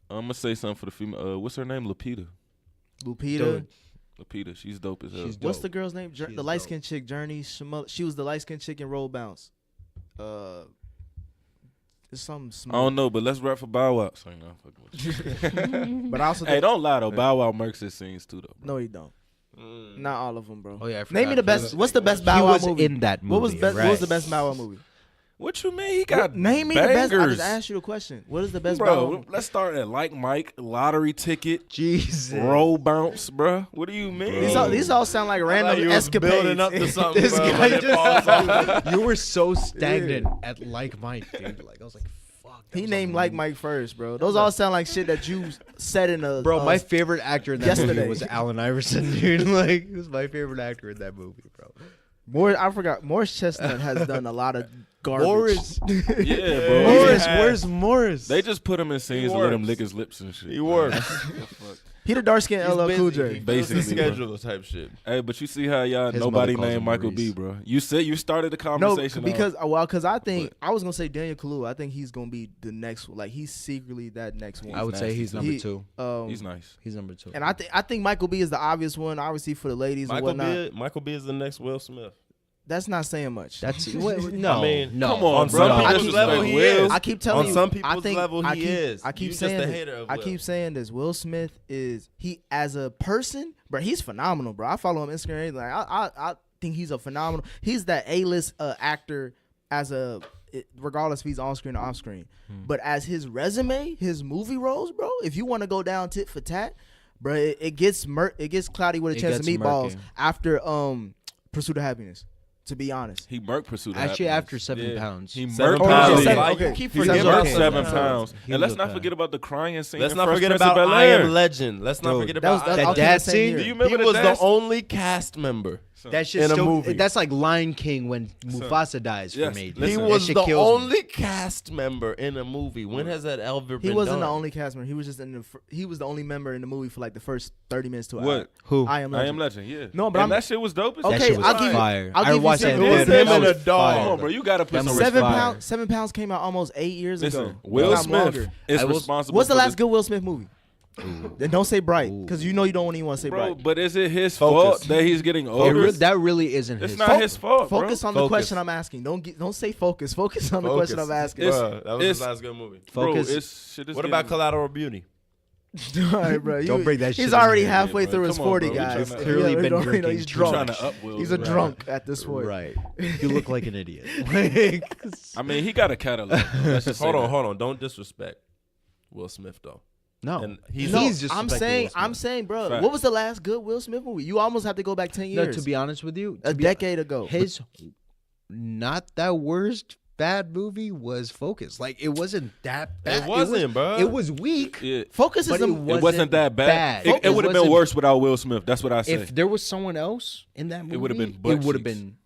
I'm gonna say something for the female. What's her name? Lupita. Lupita. Dude. Lupita. She's dope as hell. She's What's dope. the girl's name? She is The light skinned chick, Journey Smollett. She was the light skinned chick in Roll Bounce. It's something I small. don't know, but let's rap for Bow Wow. Sorry, no, I'm fucking with you. But I also Hey, don't lie though. Bow Wow murks his scenes too, though. Bro. No, he don't. Not all of them, bro. Oh yeah, I Name forgot. me the best. What's the best Bow He Wow was movie? in that movie. What was best? What was the right. best Bow Wow movie? What you mean? He got Name me bangers. the best. I just asked you the question. What is the best Bow Wow Bro, movie? let's start at Like Mike, Lottery Ticket, Jesus. Roll Bounce, bro. What do you mean? These all sound like random you was escapades. building up to something, This bro, guy but it falls off. just. You were so stagnant at Like Mike, dude. Like I was like, fuck. that He was named a like movie. Mike first, bro. Those all sound like shit that you said in a Bro, my favorite actor in that yesterday. movie was Allen Iverson, dude. Like, he was my favorite actor in that movie, bro. I forgot. Morris Chestnut has done a lot of garbage. Morris. Yeah, bro. Morris, Yeah. where's Morris? They just put him in scenes to let him works. lick his lips and shit. He works. He the dark skinned He's LL Cool busy. J. He Basically, fills the bro. schedule type shit. Hey, but you see how y'all His nobody mother calls named him Michael Maurice. B, bro. You said you started the No, conversation because I think But- I was gonna say Daniel Kaluuya. I think he's gonna be the next. Like he's secretly that next one. I would say nasty he's too. number He- two. he's nice. He's number two. And I think Michael B is the obvious one, obviously for the ladies and whatnot. Michael B is the next Will Smith. That's not saying much. That's no. I mean, no. come on, On bro. some Don't people's disrespect level, he Will. is. I keep telling On you. some I people's think, level, I he keep, is. I keep You saying just a this. hater of I Will. keep saying this. Will Smith is as a person, bro. He's phenomenal, bro. I follow him on Instagram. Like I think he's a phenomenal. He's that A-list actor regardless if he's on screen or off screen. But as his resume, his movie roles, bro. If you want to go down tit for tat, bro, it gets cloudy with a It chance of gets meatballs murky. after Pursuit of Happiness. To be honest. He murked Pursuit. of Actually, Happiness. after 7 pounds. He 7 murked pounds. okay, Pursuit. seven, okay. You keep He He sounds forgetting murked okay. 7 Seven pounds. pounds. And let's He not was forget about the crying scene. Let's in not Fresh forget Prince of about I Bel-Air. Am Legend. Let's not Dude, forget That was about I that Am all came dad the same scene? year. Do you remember He the was dance? the only cast member. That shit in a still, movie. That's like Lion King when Mufasa dies Yes, for me. listen. He That was shit the kills me. only cast member in a movie. When has that ever been He wasn't the done? only cast member. He was just he was the only member in the movie for like the first 30 minutes to an What? hour. Who? I Am I Legend. Am Legend, yeah. No, but and I'm- that shit was dope as Okay, That shit was I'll give you- fire. I'll I give you watched that some- in It was theater. him That and was a dog. Come fire. on, bro. You gotta put That some was respect. fire. 7 pounds came out almost 8 years ago. Listen, Will If not Smith longer. is I was- responsible. What's the for last good Will Smith movie? Then don't say Bright, Ooh. because you know you don't even want to say Bro, Bright. but is it his Focus. fault that he's getting older? That really isn't It's his not fault. his fault, bro. Focus on the Focus. question I'm asking. Don't say focus. Focus on the Focus. question I'm asking. It's- Bruh, that was his it's- last good movie. Bro, Focus. it's shit is What about getting- Collateral Beauty? All right, bro. Don't bring that shit He's in already here, halfway bro. through his Come on, 40, bro. We guys. tryna- Clearly Yeah, been don't- drinking he's too drunk. Trying to up Will. He's a Right. drunk at this point. Right. You look like an idiot. Like, I mean, he got a catalog. Let's just say Hold that. on. Don't disrespect Will Smith though. No, And he's just I'm disrespecting saying, Will Smith. I'm saying, bro. Facts. What was the last good Will Smith movie? You almost have to go back 10 No, years. to be honest with you, a decade ago. his not that worst bad movie was Focus. Like it wasn't that bad. It wasn't, bro. It was weak. Yeah. Focus is But the. it It wasn't that bad. bad. It would have been wasn't- worse without Will Smith. That's what I say. If there was someone else in that movie, It would've been It butt would have cheeks. been.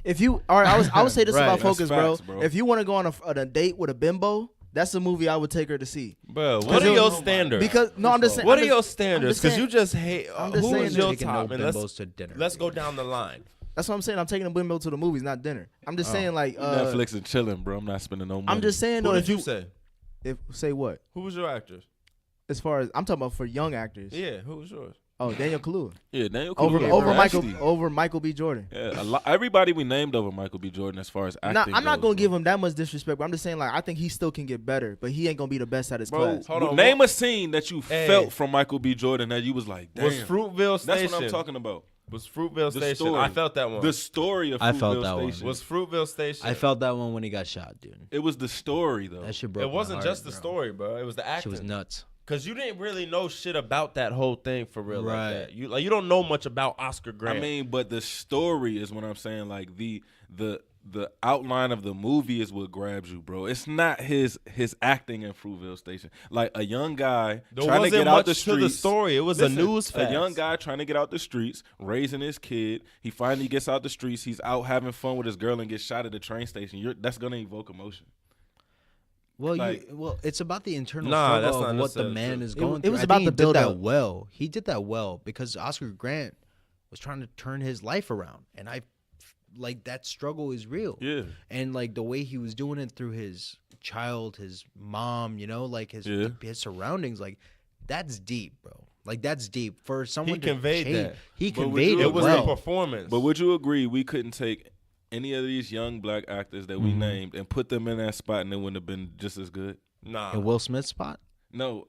If you, all right, I would say this Right. about That's Focus, facts, bro. bro. If you want to go on a date with a bimbo, that's the movie I would take her to see. Bro, what Because are it- your standards? Because no, I'm just saying. What I'm are your just- standards? I'm Because just you just hate. I'm just Who saying is your taking top? no And bimbos to dinner. let's go down the line. That's what I'm saying. I'm taking a bimbo to the movies, not dinner. I'm just saying, like, Netflix and chilling, bro. I'm not spending no money. I'm just saying Who though. did If you say? say what? Who was your actors? As far as I'm talking about for young actors. Yeah, who was yours? Oh, Daniel Kaluuya Yeah, Daniel over Kaluuya, over bro. Michael Actually, over Michael B. Jordan. Yeah, everybody we named over Michael B. Jordan as far as acting. I'm not goes, gonna bro. give him that much disrespect, but I'm just saying, like, I think he still can get better, but he ain't gonna be the best at his Bro, class. Hold on, name a scene that you Hey. felt from Michael B. Jordan that you was like, damn. Was Fruitville Station? That's what I'm talking about. Was Fruitville The Station? story. I felt that one. The story of I felt Fruitville that one. Station. Was Fruitville Station? I felt that one when he got shot, dude. It was the story though. That shit broke. it wasn't my just heart, the bro. story, bro. It was the That shit was acting. nuts. Cause you didn't really know shit about that whole thing for real, Right. like that. You don't know much about Oscar Grant. I mean, but the story is what I'm saying. Like the outline of the movie is what grabs you, bro. It's not his acting in Fruitville Station. Like a young guy there trying to wasn't get much out the to streets. the story. It was Listen, a news fact. A young guy trying to get out the streets, raising his kid. He finally gets out the streets. He's out having fun with his girl and gets shot at the train station. That's gonna evoke emotion. Well, Like- it's about the internal Nah, that's struggle not of what the necessarily man true. is It going was through. I about think the he did that build-up. well. He did that well because Oscar Grant was trying to turn his life around, and I like that struggle is real. Yeah. And like the way he was doing it through his child, his mom, like his Yeah. his surroundings, like that's deep, bro. Like that's deep for someone. to conveyed change. that. He But would conveyed you- it it was well. the performance. But would you agree we couldn't take any of these young black actors that we named and put them in that spot and it wouldn't have been just as good? nah. In Will Smith's spot. No,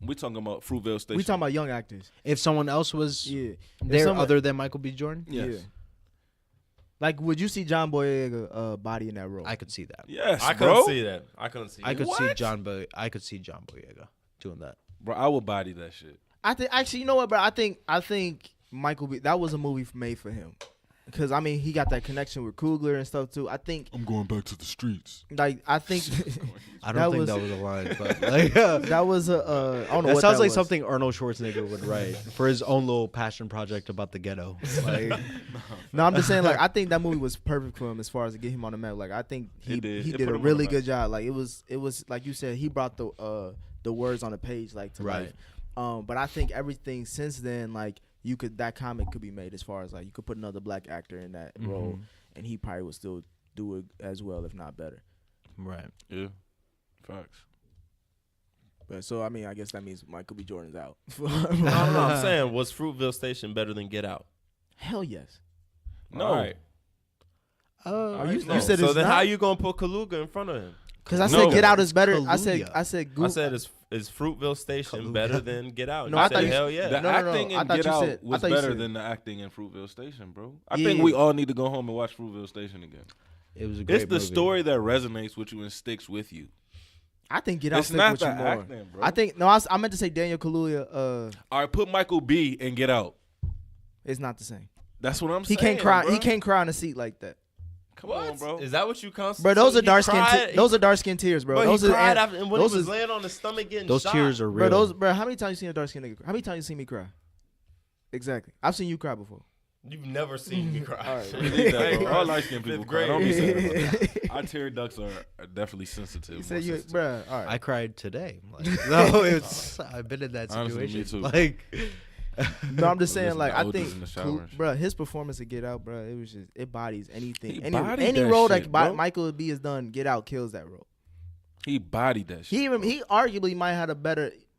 we talking about Fruitville Station. We talking about young actors. If someone else was Yeah. there If someone- other than Michael B. Jordan, Yes. Yeah. Like, would you see John Boyega body in that role? I could see that. Yes, I couldn't bro. see that. I couldn't see. I could that. see John Boyega doing that. Bro, I would body that shit. I think actually, you know what, bro? I think Michael B. That was a movie made for him, because I mean he got that connection with Coogler and stuff too. I think I'm going back to the streets. I think I That don't think was- that was a line, but like that was a I don't know that what sounds like was. something Arnold Schwarzenegger would write for his own little passion project about the ghetto. Like, No, I'm just saying, like, I think that movie was perfect for him as far as to get him on the map. Like, I think he It did. It did put a him on really the good job. Like, it was like you said, he brought the words on the page like to Right. life. But I think everything since then, like, that comic could be made as far as like you could put another black actor in that role, and he probably would still do it as well, if not better. right. Yeah, facts. But so I mean, I guess that means Michael B. Jordan's out. I don't know. I'm saying, was Fruitville Station better than Get Out? Hell yes. No. All right. You No. said so it's then not? how you gonna put Kaluga in front of him? Because I No. said Get Out is better. Kaluuya. I said I Google. said, is Fruitville Station Kaluga. better than Get Out? No, You I said, thought you- hell yeah. The No, no, no. acting I in thought Get you Out said- I was thought you better said- than the acting in Fruitville Station, bro. I Yeah. think we all need to go home and watch Fruitville Station again. It was a great It's the movie. story that resonates with you and sticks with you. I think Get Out It's stick not with the you more. acting, bro. I think I meant to say Daniel Kaluuya. All right, put Michael B. and Get Out. It's not the same. That's what I'm He saying. can't cry. Bro. He can't cry in a seat like that, Come on, bro. Is that what you constantly? bro. Those so are dark skin. he cried- Those are dark skin tears, bro. Bro, Those he are cried after, and when those he was is- laying on his stomach getting Those shot. tears are real. bro. How many times you seen a dark skin nigga? How many times you seen me cry? Exactly. I've seen you cry before. You've never seen me cry. All right. Believe that, bro. All light skinned people Fifth cry. Don't grade. be sad about that. Our tear ducts are definitely sensitive. You more said you, sensitive. bro. All right. I cried today. Like, no, it's I've been in that Honestly, me situation. too. Like, No, I'm just Listen saying, to like, I Otis think, in the shower and shit. bro, his performance to Get Out, bro, it was just, it bodies anything. He Any bodied that role shit, that bro. Michael B. has done, Get Out kills that role. He bodied that shit. He arguably might have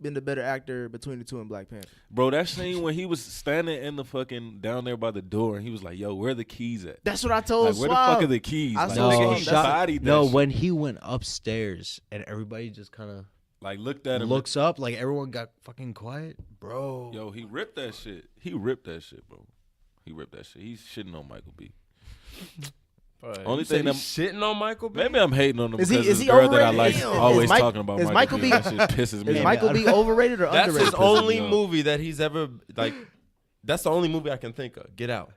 been the better actor between the two in Black Panther. Bro, that scene when he was standing in the fucking down there by the door and he was like, "Yo, where are the keys at? That's what I told Like, where the Suave. fuck are the keys?" I Like, saw nigga, him. he That's- bodied that no, shit. when he went upstairs and everybody just kind of Like looked at him. looks up, like everyone got fucking quiet, bro. Yo, he ripped that shit. He ripped that shit, bro. He ripped that shit. He's shitting on Michael B. Only You said thing that he's shitting on Michael B? maybe I'm hating on him Is because he this girl that I overrated? like Is always Mike- talking about is Michael B. Michael B- That shit pisses me Is off. Michael B overrated or That's underrated? his only me off. movie that he's ever like. That's the only movie I can think of. Get Out.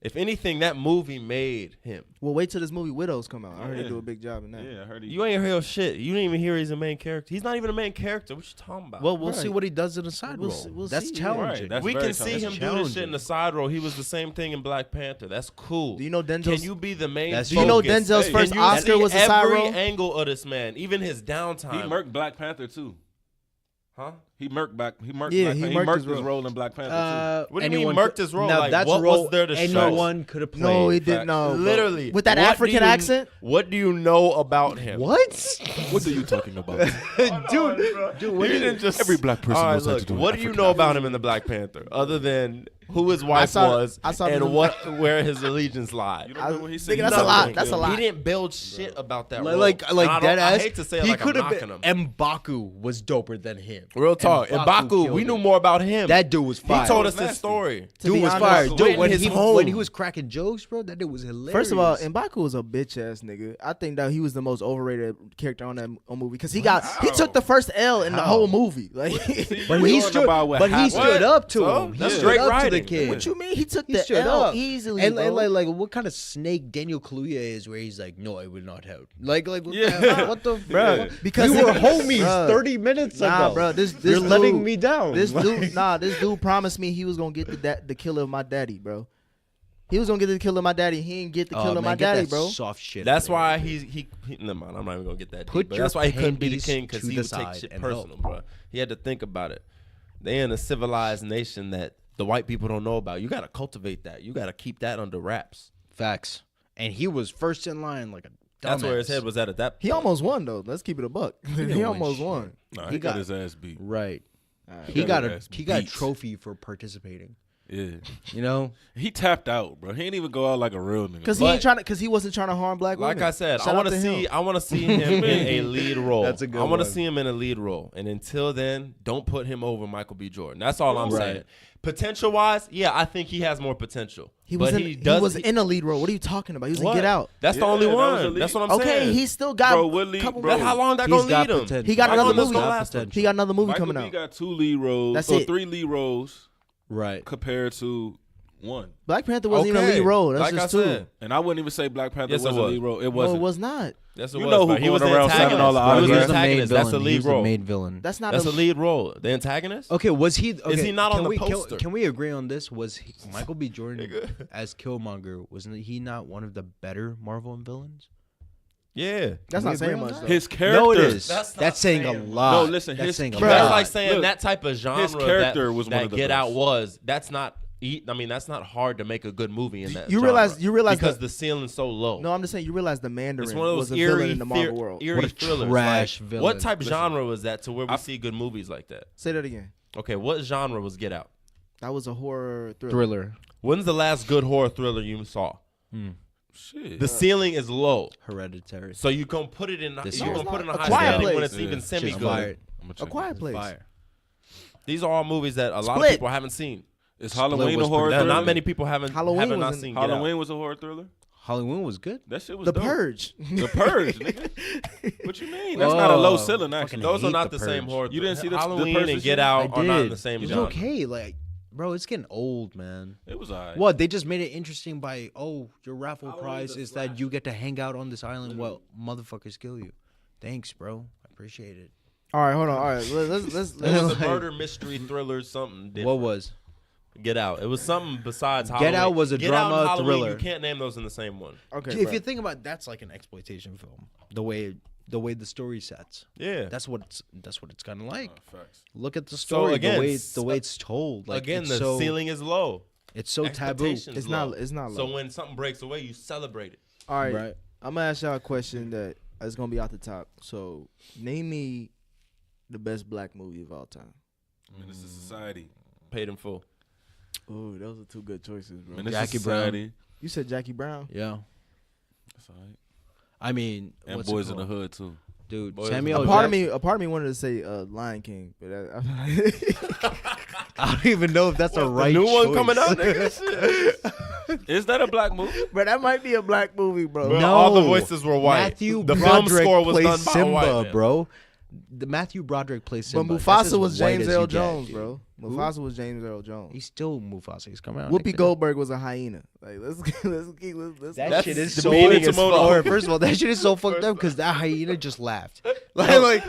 If anything, that movie made him. Well, wait till this movie Widows come out. I heard he Yeah. do a big job in that. Yeah, I heard he. You ain't hear shit. You didn't even hear he's a main character. He's not even a main character. What you talking about? Well, we'll see Right. what he does in a side We'll role. see- we'll That's see. challenging. Right, that's we very can see him challenging. do this shit in the side role. He was the same thing in Black Panther. That's cool. Do you know Denzel's? Can you be the main? That's do you know focus? Denzel's Hey, first Can you Oscar see was a side every role? angle of this man, even his He downtime. murked Black Panther too. Huh? He murked Black. He murked. Yeah, Black he Panther. murked his his role. role in Black Panther What do you mean murked his role? Now Like, that's what a role was there to show? anyone could have played. No, he Facts. didn't. No, bro. Literally, with that what do African you- accent. What do you know about him? What? too. What are you talking about? Dude, what You do you didn't just Every black person All right, knows how to look, do an what do you African know about him in the Black Panther, other than who his wife was I saw and the- where his allegiance lied? You don't remember what he said? Nigga, that's a lot. That's a He lot. didn't build shit about that. role. like And I dead I ass. hate to say it he like I'm could have knocking been. him. M'Baku was doper than him. Real talk. M'Baku M'Baku, we killed knew it. more about him. That dude was fire. he told us Nasty. his story. To Dude be was honest, fire. went Dude, in when his he home. was cracking jokes, bro, that dude was hilarious. First of all, M'Baku was a bitch ass nigga. I think that he was the most overrated character on that movie because he took the first L in the whole movie. Like, but we he talking stood, about what but he happened. stood up to So? him. He That's stood straight up to the writing. kid. what you mean? He took He the stood L up easily, and bro. like what kind of snake Daniel Kaluuya is, where he's like, no, I will not help. Like what Yeah. what the Bruh, because you were he- homies bruh. 30 minutes Nah, ago. bro, this You're dude, letting me down. This dude promised me he was gonna get the killer of my daddy, bro. He was gonna get the killer of my daddy. He didn't get the killer of my daddy, bro. Soft shit. That's out of why here. he never mind. I'm not even gonna get that Put deep. But your that's why he couldn't be the panties king because to he the would take side shit and personal, bro. He had to think about it. They in a civilized nation that the white people don't know about. You gotta cultivate that. You gotta keep that under wraps. Facts. And he was first in line, like a dumbass. That's where his head was at that. He almost won though. Let's keep it a buck. didn't He win almost shit. won. Nah, He he got got- his ass beat. Right. Alright. He got a ass a beat. trophy for participating. Yeah, You know, he tapped out, bro. He ain't even go out like a real nigga. Because he wasn't trying to harm black women. Like I said, Shout I out want to see. him. I want to see him in a lead role. That's a good I want to one. see him in a lead role, and until then, don't put him over Michael B. Jordan. That's all I'm Right. saying. Potential wise, yeah, I think he has more potential. He was but in, he he does. was in a lead role. What are you talking about? He was in What? Get Out. That's the Yeah, only that was a one. lead. That's what I'm Okay, saying. he still got Bro, what lead- couple. bro. That's how long that he's gonna got lead him. potential. He got How another long that's movie. gonna Got last him? potential. He got another movie Michael coming B out. got 2 lead roles. That's or it. 3 lead roles right. compared to 1. Black Panther wasn't even a Okay. lead role. That's Like just I two. said. And I wouldn't even say Black Panther Yes, it was a was. lead role. It No, wasn't. it was not. Yes, it You was, know who but he was going the around signing antagonist. all the He was He the was autographs? the main antagonist. That's the villain. He lead was the role. main villain. That's not That's a the lead role. The antagonist. Okay, was he? Okay, Is he not on can the we, poster? Can we agree on this? Was he, Michael B. Jordan as Killmonger? Wasn't he not one of the better Marvel villains? Yeah. That's Can not we saying agree on much. that? though. His character. No, it is. That's not That's saying a saying- lot. No, listen, That's his saying a character- That's lot. like saying Look, that type of genre. his character that, was one that of the Get Out best. was. That's not. I mean, that's not hard to make a good movie in that. You genre. realize because that- the ceiling's so low. No, I'm just saying. You realize the Mandarin It's one of was those a villain eerie, in the Marvel world. eerie What a thrillers. trash Like, villain. what type Listen. genre was that to where we see good movies like that? Say that again. Okay, what genre was Get Out? That was a horror thriller. Thriller. When's the last good horror thriller you saw? Shit. The ceiling is low, Hereditary. so you can put it in. This You year. can put it in a A high Quiet standing when Place. it's even Yeah. semi Shit's good. fire. I'ma A check Quiet it. Place. Fire. These are all movies that a lot Split. of people haven't seen. Is Halloween was a horror That thriller? not many people haven't Halloween not was in- seen. Get Out. Halloween was a horror thriller? Halloween was good. That shit was The dope. Purge. The Purge, nigga. What you mean? That's not a low ceiling, actually. fucking Those are hate not The the same Purge. horror. You didn't see the Halloween Purge and this Get year? Out I are not in did. the same It was genre. okay. Like, bro, it's getting old, man. It was alright. What? They just made it interesting by, oh, your raffle prize is that you get to hang out on this island while motherfuckers kill you. Thanks, bro. I appreciate it. All right, hold on. All right, let's It was a Like- murder mystery thriller, something different. What was? Get Out? It was something besides Get Halloween. Out was a Get Out and drama Halloween, thriller. You can't name those in the same one. Okay. if bro. you think about it, that's like an exploitation film. The way the story sets. Yeah. That's what it's kind of like. Facts. Look at the story. again, the way it's told. Like, Again, it's the so, ceiling is low. It's so taboo. Expectations It's low. not. It's not. So low. when something breaks away, you celebrate it. All right. Right. I'm gonna ask y'all a question that is gonna be out the top. So name me the best black movie of all time. Menace to Society. Paid in full. Oh, those are two good choices, bro. Menace Jackie to Brown. Society. You said Jackie Brown. Yeah. That's alright. I mean, And what's it Boys in the called? Hood, too. dude. Boys Samuel. in A part of Jackson- me, a part of me wanted to say Lion King, but I don't even know if that's a right new one choice. coming out, nigga. Is that a black movie? but that might be a black movie, bro. Bro, No, all the voices were white. Matthew The film Broderick score was plays done by a Simba, white man. bro. The Matthew Broderick plays But Simba. That's as Mufasa was white James as you Earl get, Jones, dude. bro. Who? Mufasa was James Earl Jones. He's still Mufasa. He's coming out. Whoopi next year. Goldberg was a hyena. Like let's let's That That's shit is the so meaning is Or, fucked. first of all, that shit is so fucked up because that hyena just laughed. like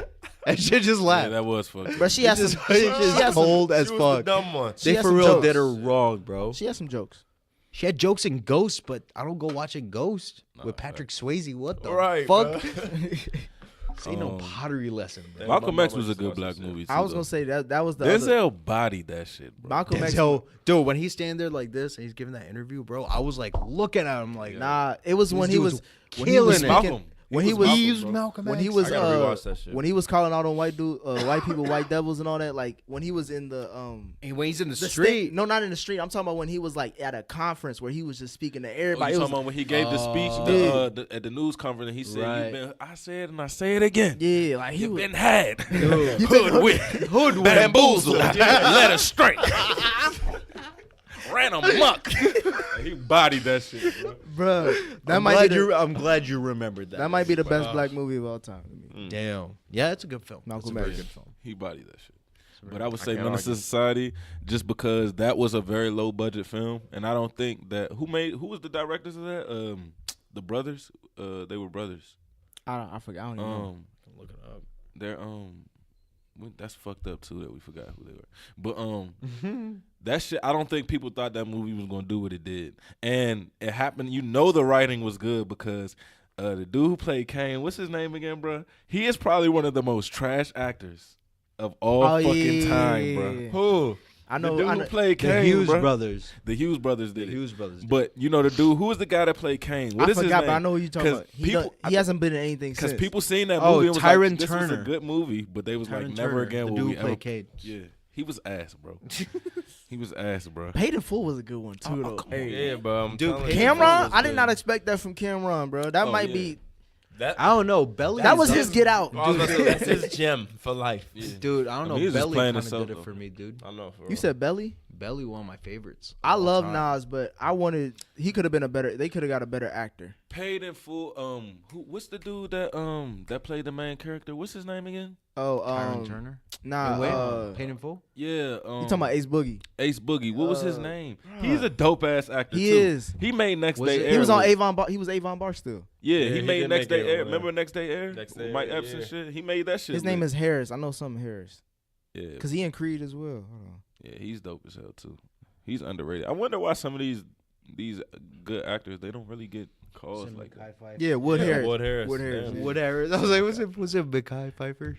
that shit just Yeah, laughed. that was fucked. But she has It's some. just, it's just she has some- cold as She was the fuck. dumb one. She They has for some real jokes. did her wrong, bro. She has some jokes. She had jokes in Ghost, but I don't go watching Ghost with Patrick Swayze. What the Right, fuck? bro. This ain't no pottery lesson, bro. Malcolm my X mama was a used to good watch black that shit. movie. Too, I was though. gonna say that was the other, Denzel bodied that shit, bro. Malcolm X. Denzel, dude, when he's standing there like this and he's giving that interview, bro, I was like looking at him like, Nah, it was This when he dude was was when he was killing it. speaking. Malcolm. When He he was was Malcolm, bro. Malcolm when X. he was I gotta rewatch that shit. when he was calling out on white people, white devils and all that. Like when he was in the And when he's in the the street, no, not in the street. I'm talking about when he was like at a conference where he was just speaking to Oh, everybody. you It talking was, about when he gave the speech at the news conference and he said, Right. "You've been, I said and I say it again. yeah, like he You've was. been had, Dude. hoodwinked, bamboozled, led astray, ran amok." He bodied that shit, bro. Bro, that I'm might glad be the, I'm glad you remembered that. that might be the best black movie of all time. to me. Damn. Yeah, it's a good film. Malcolm It's a very X. good film. He bodied that shit. But I would say can't Menace to argue. Society just because that was a very low budget film, and I don't think that who was the directors of that? The brothers. They were brothers. I forgot. I don't even know. Look it up. They're that's fucked up too that we forgot who they were. But that shit, I don't think people thought that movie was gonna do what it did, and it happened. You know, the writing was good because the dude who played Kane, what's his name again, bro? He is probably one of the most trash actors of all fucking time, bro. Who? I The know. dude I who know. played The Kane, Hughes bro. brothers. The Hughes brothers The did it. Hughes brothers. did. But you know the dude who was the guy that played Kane? What I is his forgot, name? but I know who you're talking 'Cause about. He, people- he hasn't been in anything Because since. people seen that Oh, movie and was Tyron like, this was a Turner. good movie, but they was Tyron like, never Turner, again the will dude we who ever. played Cade. Yeah, he was ass, bro. He was ass, bro. Paid in Full was a good one too, though. Hey. Yeah, bro. I'm Dude, telling you, Cameron, that was I did good. not expect that from Cameron, bro. That Oh, might yeah. be. That. I don't know. Belly. That is was up- his Get Out. I was gonna say, that's his gem for life. Dude, I don't I know. mean, he was just Belly playing kind of himself, did it though. for me, dude. I know. For You real. said Belly. Belly, one of my favorites. I of all love time. Nas, but I wanted. He could have been a better. They could have got a better actor. Paid in Full. What's the dude that played the main character? What's his name again? Oh, Tyron Turner. Nah. Wait, Paid in Full. Yeah, you talking about Ace Boogie? Ace Boogie. What was his name? He's a dope ass actor. He too. is. He made Next Was Day it- Air. He was on with- Avon. He was Avon Barstool. Yeah, Yeah, he he made did Next make Day it Air. over Remember Next Day Air? Next With Day Mike Air, Epps and yeah. shit. He made that shit. His name lit. is Harris. I know something Harris Yeah, because he in Creed as well. Hold on. yeah, he's dope as hell too. He's underrated. I wonder why some of these good actors they don't really get calls like that. Yeah, Wood Harris. Wood Harris. Wood Harris. Damn. yeah. Wood Harris. I was like, was it Mekhi Pfeiffer?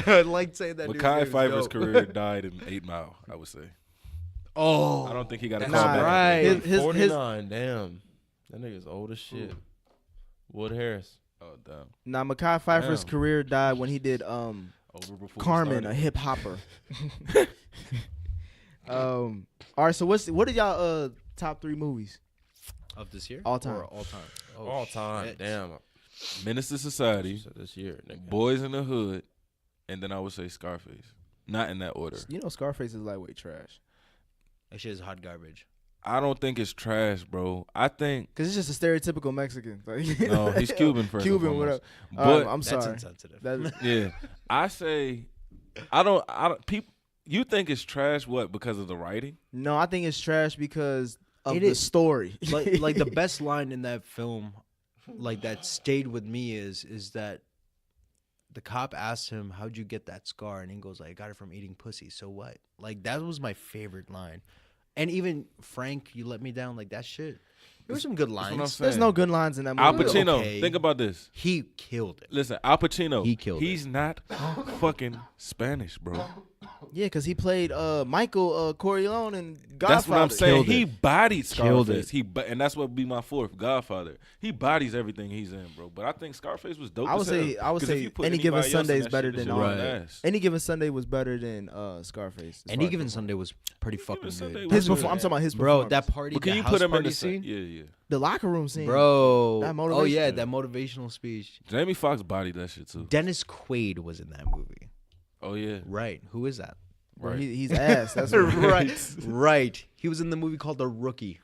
I like saying that. dude's name Mekhi is Pfeiffer's dope. career died in 8 Mile. I would say. Oh, I don't think he got a That's call Nah, back. right. His 49. Damn. That nigga's old as shit. Wood Harris. Oh damn. Nah, Mekhi Pfeiffer's Damn. career died when he did Over before we Carmen, a started. hip hopper. All right, so what are y'all top 3 movies of this year, all time? Or all time, oh, All time. shit. Damn. Menace to Society, So this year, nigga. Boys in the Hood, and then I would say Scarface. Not in that order. You know, Scarface is lightweight trash That shit is hot garbage. I don't think it's trash, bro. I think because it's just a stereotypical Mexican. Like, no, he's Cuban first. and Cuban, foremost. what up? But I'm That's sorry. insensitive. That- yeah, I say I don't. People, you think it's trash? What? Because of the writing? no, I think it's trash because of It the is. story. like the best line in that film, like that stayed with me is that the cop asked him, "How'd you get that scar?" And he goes, "I got it from eating pussy." So what? Like that was my favorite line. And even Frank, you let me down. Like that shit. There were some good what I'm lines. saying. There's no good lines in that movie. Al Pacino. okay. Think about this. He killed it. Listen, Al Pacino. He killed He's not fucking Spanish, bro. Yeah, because he played Michael Corleone in Godfather. That's what I'm saying. Killed He it. bodied Killed Scarface. it. And that's what would be my fourth, Godfather. He bodies everything he's in, bro. But I think Scarface was dope. I would as hell. say 'Cause if you put Any Given anybody else in Sunday is that better shit, that than shit all was Right. ass. Any Given Sunday was better than Scarface. as Any far as Given performance. Sunday was pretty fucking Sunday good. was I'm talking about his Bro, performance. that party, But can the you house put him in party the scene? Yeah. The locker room scene, Bro. That Oh, yeah, motivation. that motivational speech. Jamie Foxx bodied that shit too. Dennis Quaid was in that movie. Oh yeah. Right. Who is that? Bro, Right. he's ass. That's what Right. He was in the movie called The Rookie.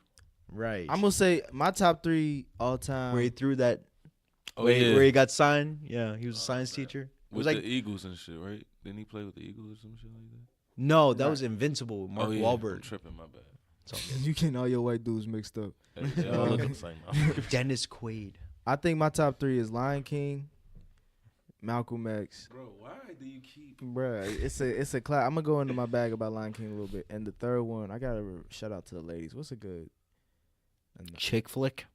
Right. I'm gonna say my top 3 all time. where he threw that, Oh where he got signed. Yeah, he was a science teacher. It with was like, the Eagles and shit, right? Didn't he play with the Eagles or some shit like that? no, that was Invincible. Mark oh, yeah. Wahlberg. I'm tripping, my bad. It's all good. You getting all your white dudes mixed up. Hey, they all look the same. Dennis Quaid. I think my top 3 is Lion King, Malcolm X. Bro, why do you keep? Bruh, it's a class. I'm gonna go into my bag about Lion King a little bit. And the third one, I gotta shout out to the ladies. What's a good? Chick flick.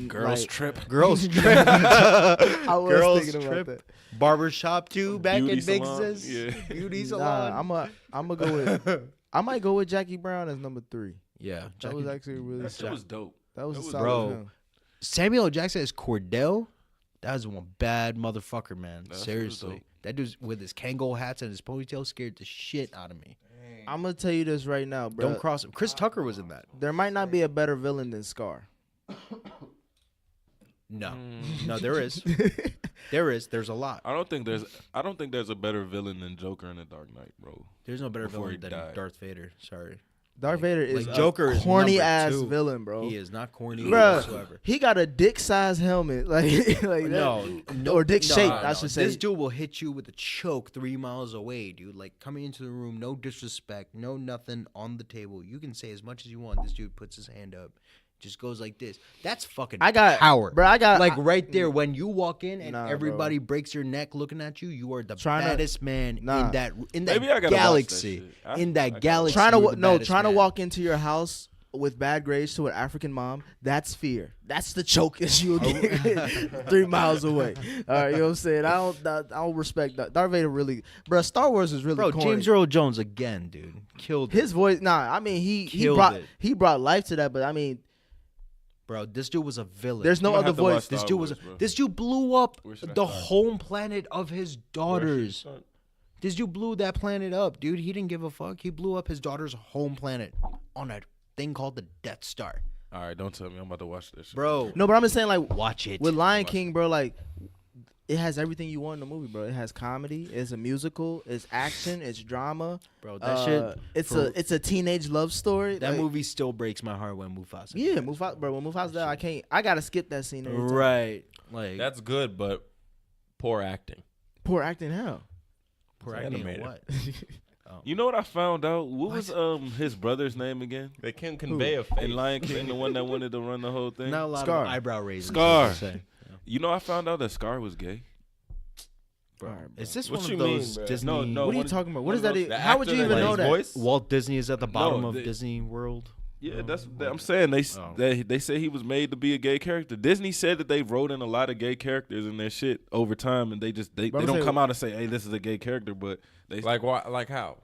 Girls Like- Trip. Girls Trip. I was Girls thinking Trip. about Barbershop too. Back Beauty in Big salon, Sis. yeah. Beauty that. salon. Nah, I'm gonna go with. I might go with Jackie Brown as number 3. Yeah. That was actually really. That shit was dope. That was that a was- solid Bro. film. Samuel L. Jackson as Cordell. That was one bad motherfucker, man. That shit was Seriously. dope. That dude with his Kangol hats and his ponytail scared the shit out of me. I'm gonna tell you this right now, bro. Don't cross him. Chris Tucker was in that. There might not be a better villain than Scar. No. No, there is. There is. There's a lot. I don't think there's a better villain than Joker in the Dark Knight, bro. There's no better Before he villain than died. Darth Vader. Sorry. Darth Vader is like a Joker is corny number ass 2. villain, bro. He is not corny Bruh, whatsoever. he got a dick size helmet, like that. or dick shaped. I should say. This dude will hit you with a choke 3 miles away, dude. Like coming into the room, no disrespect, no nothing on the table. You can say as much as you want. This dude puts his hand up, just goes like this. That's fucking I got power, bro. I got like right there when you walk in and Nah, bro. everybody breaks your neck looking at you. You are the Trying to- baddest man Nah. in that Maybe I gotta watch that galaxy. shit. I In that gotta galaxy, trying you're to the no baddest trying to man. walk into your house with bad grades to an African mom. That's fear. That's the choke that you'll get 3 miles away. All right, you know what I'm saying? I don't respect that. Darth Vader really, bro. Star Wars is really Bro, corny. James Earl Jones again, dude, killed it. His voice, nah. I mean, he Killed brought it. he brought life to that, but I mean, Bro, this dude was a villain. there's no I'm gonna other have to watch voice. This Star dude was Wars, bro. this dude blew up Where should I the start? home planet of his daughters. This dude blew that planet up, dude. He didn't give a fuck. He blew up his daughter's home planet on a thing called the Death Star. All right, don't tell me I'm about to watch this shit. Bro, No, but I'm just saying, like, watch it. with Lion King, bro, like, it has everything you want in the movie, bro. It has comedy, it's a musical, it's action, it's drama. Bro, that shit. It's a teenage love story. That like, movie still breaks my heart when Mufasa. Yeah, died. Mufasa, bro. When Mufasa's there, I gotta skip that scene every time. Right. Like That's good, but poor acting. Poor acting, hell. poor It's acting or animated. what? You know what I found out? What was his brother's name again? They can convey a face. In Lion King, the one that wanted to run the whole thing. Not a lot Scar. of eyebrow raising. Scar. as they say. You know, I found out that Scar was gay. Bro, Alright, bro. is this What one you of those mean, bro? Disney? No, What are you one- talking about? one What is of that? those- e- The How would actor you that even know plays that? voice? Walt Disney is at the bottom of they- Disney World. Yeah, I'm saying they say he was made to be a gay character. Disney said that they wrote in a lot of gay characters in their shit over time, and they But I'm don't saying- come out and say, "Hey, this is a gay character," but they. Like what? Like how?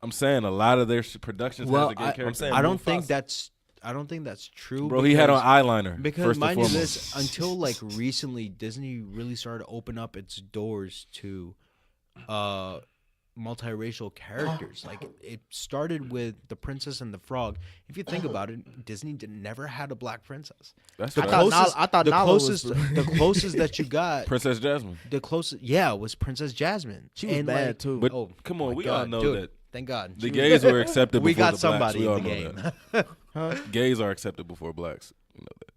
I'm saying a lot of their productions Well, has a gay character. I'm saying I don't Mufasa. think that's true. Bro, he had on because- eyeliner. Because first mind and you foremost. this, until like recently, Disney really started to open up its doors to multiracial characters. Like it started with the Princess and the Frog. If you think about it, Disney never had a black princess. That's The right. closest, I thought the Nala was- closest, the closest that you got, Princess Jasmine. the closest, yeah, was Princess Jasmine. She was And, bad like, too. But Oh, come on, my we all God, know dude, that Thank God. the She gays was- were accepted. We before got the blacks. somebody We all in the know game. that. Huh? Gays are accepted before blacks. You know that.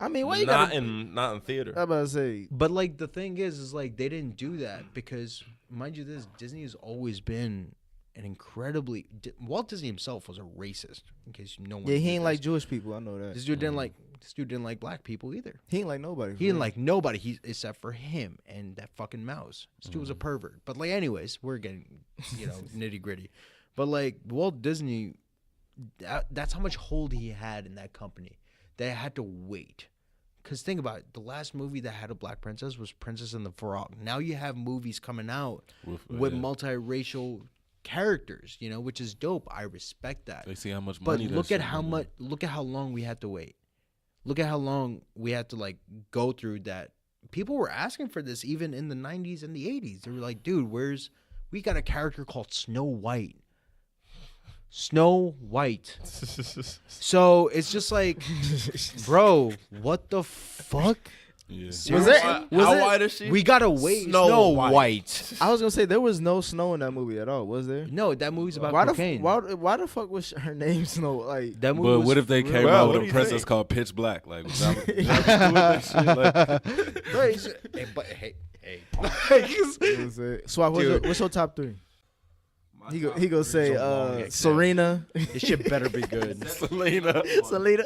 I mean, why you not gotta? in theater. I'm about to say. But like the thing is like they didn't do that because, mind you, this Disney has always been an incredibly. Walt Disney himself was a racist. In case no one. Yeah, he knew ain't this. like Jewish people. I know that. This dude didn't like. This dude didn't like black people either. He ain't like nobody. He didn't like nobody. He except for him and that fucking mouse. This dude was a pervert. But like, anyways, we're getting nitty gritty. But like Walt Disney, that's how much hold he had in that company. They had to wait. Because think about it, the last movie that had a black princess was Princess and the Frog. Now you have movies coming out with yeah. multiracial characters, you know, which is dope. I respect that. They see how much But money. look at how much. Look at how long we had to wait. Look at how long we had to like go through that. People were asking for this even in the 90s and the 80s. They were like, dude, we got a character called Snow White. Snow White. So it's just like, bro, what the fuck? Yeah. Was there? How white is she? We gotta wait. Snow White. I was gonna say there was no snow in that movie at all. Was there? No, that movie's about Why cocaine. why the fuck was her name Snow? Like That movie But was what if they came Well, out what with do a you princess think? called Pitch Black? Like, was that that was cool with that shit? Like, Bro, hey. you know what I'm saying? Swap. What's your top three? He go say Serena. This shit better be good. Selena. Selena.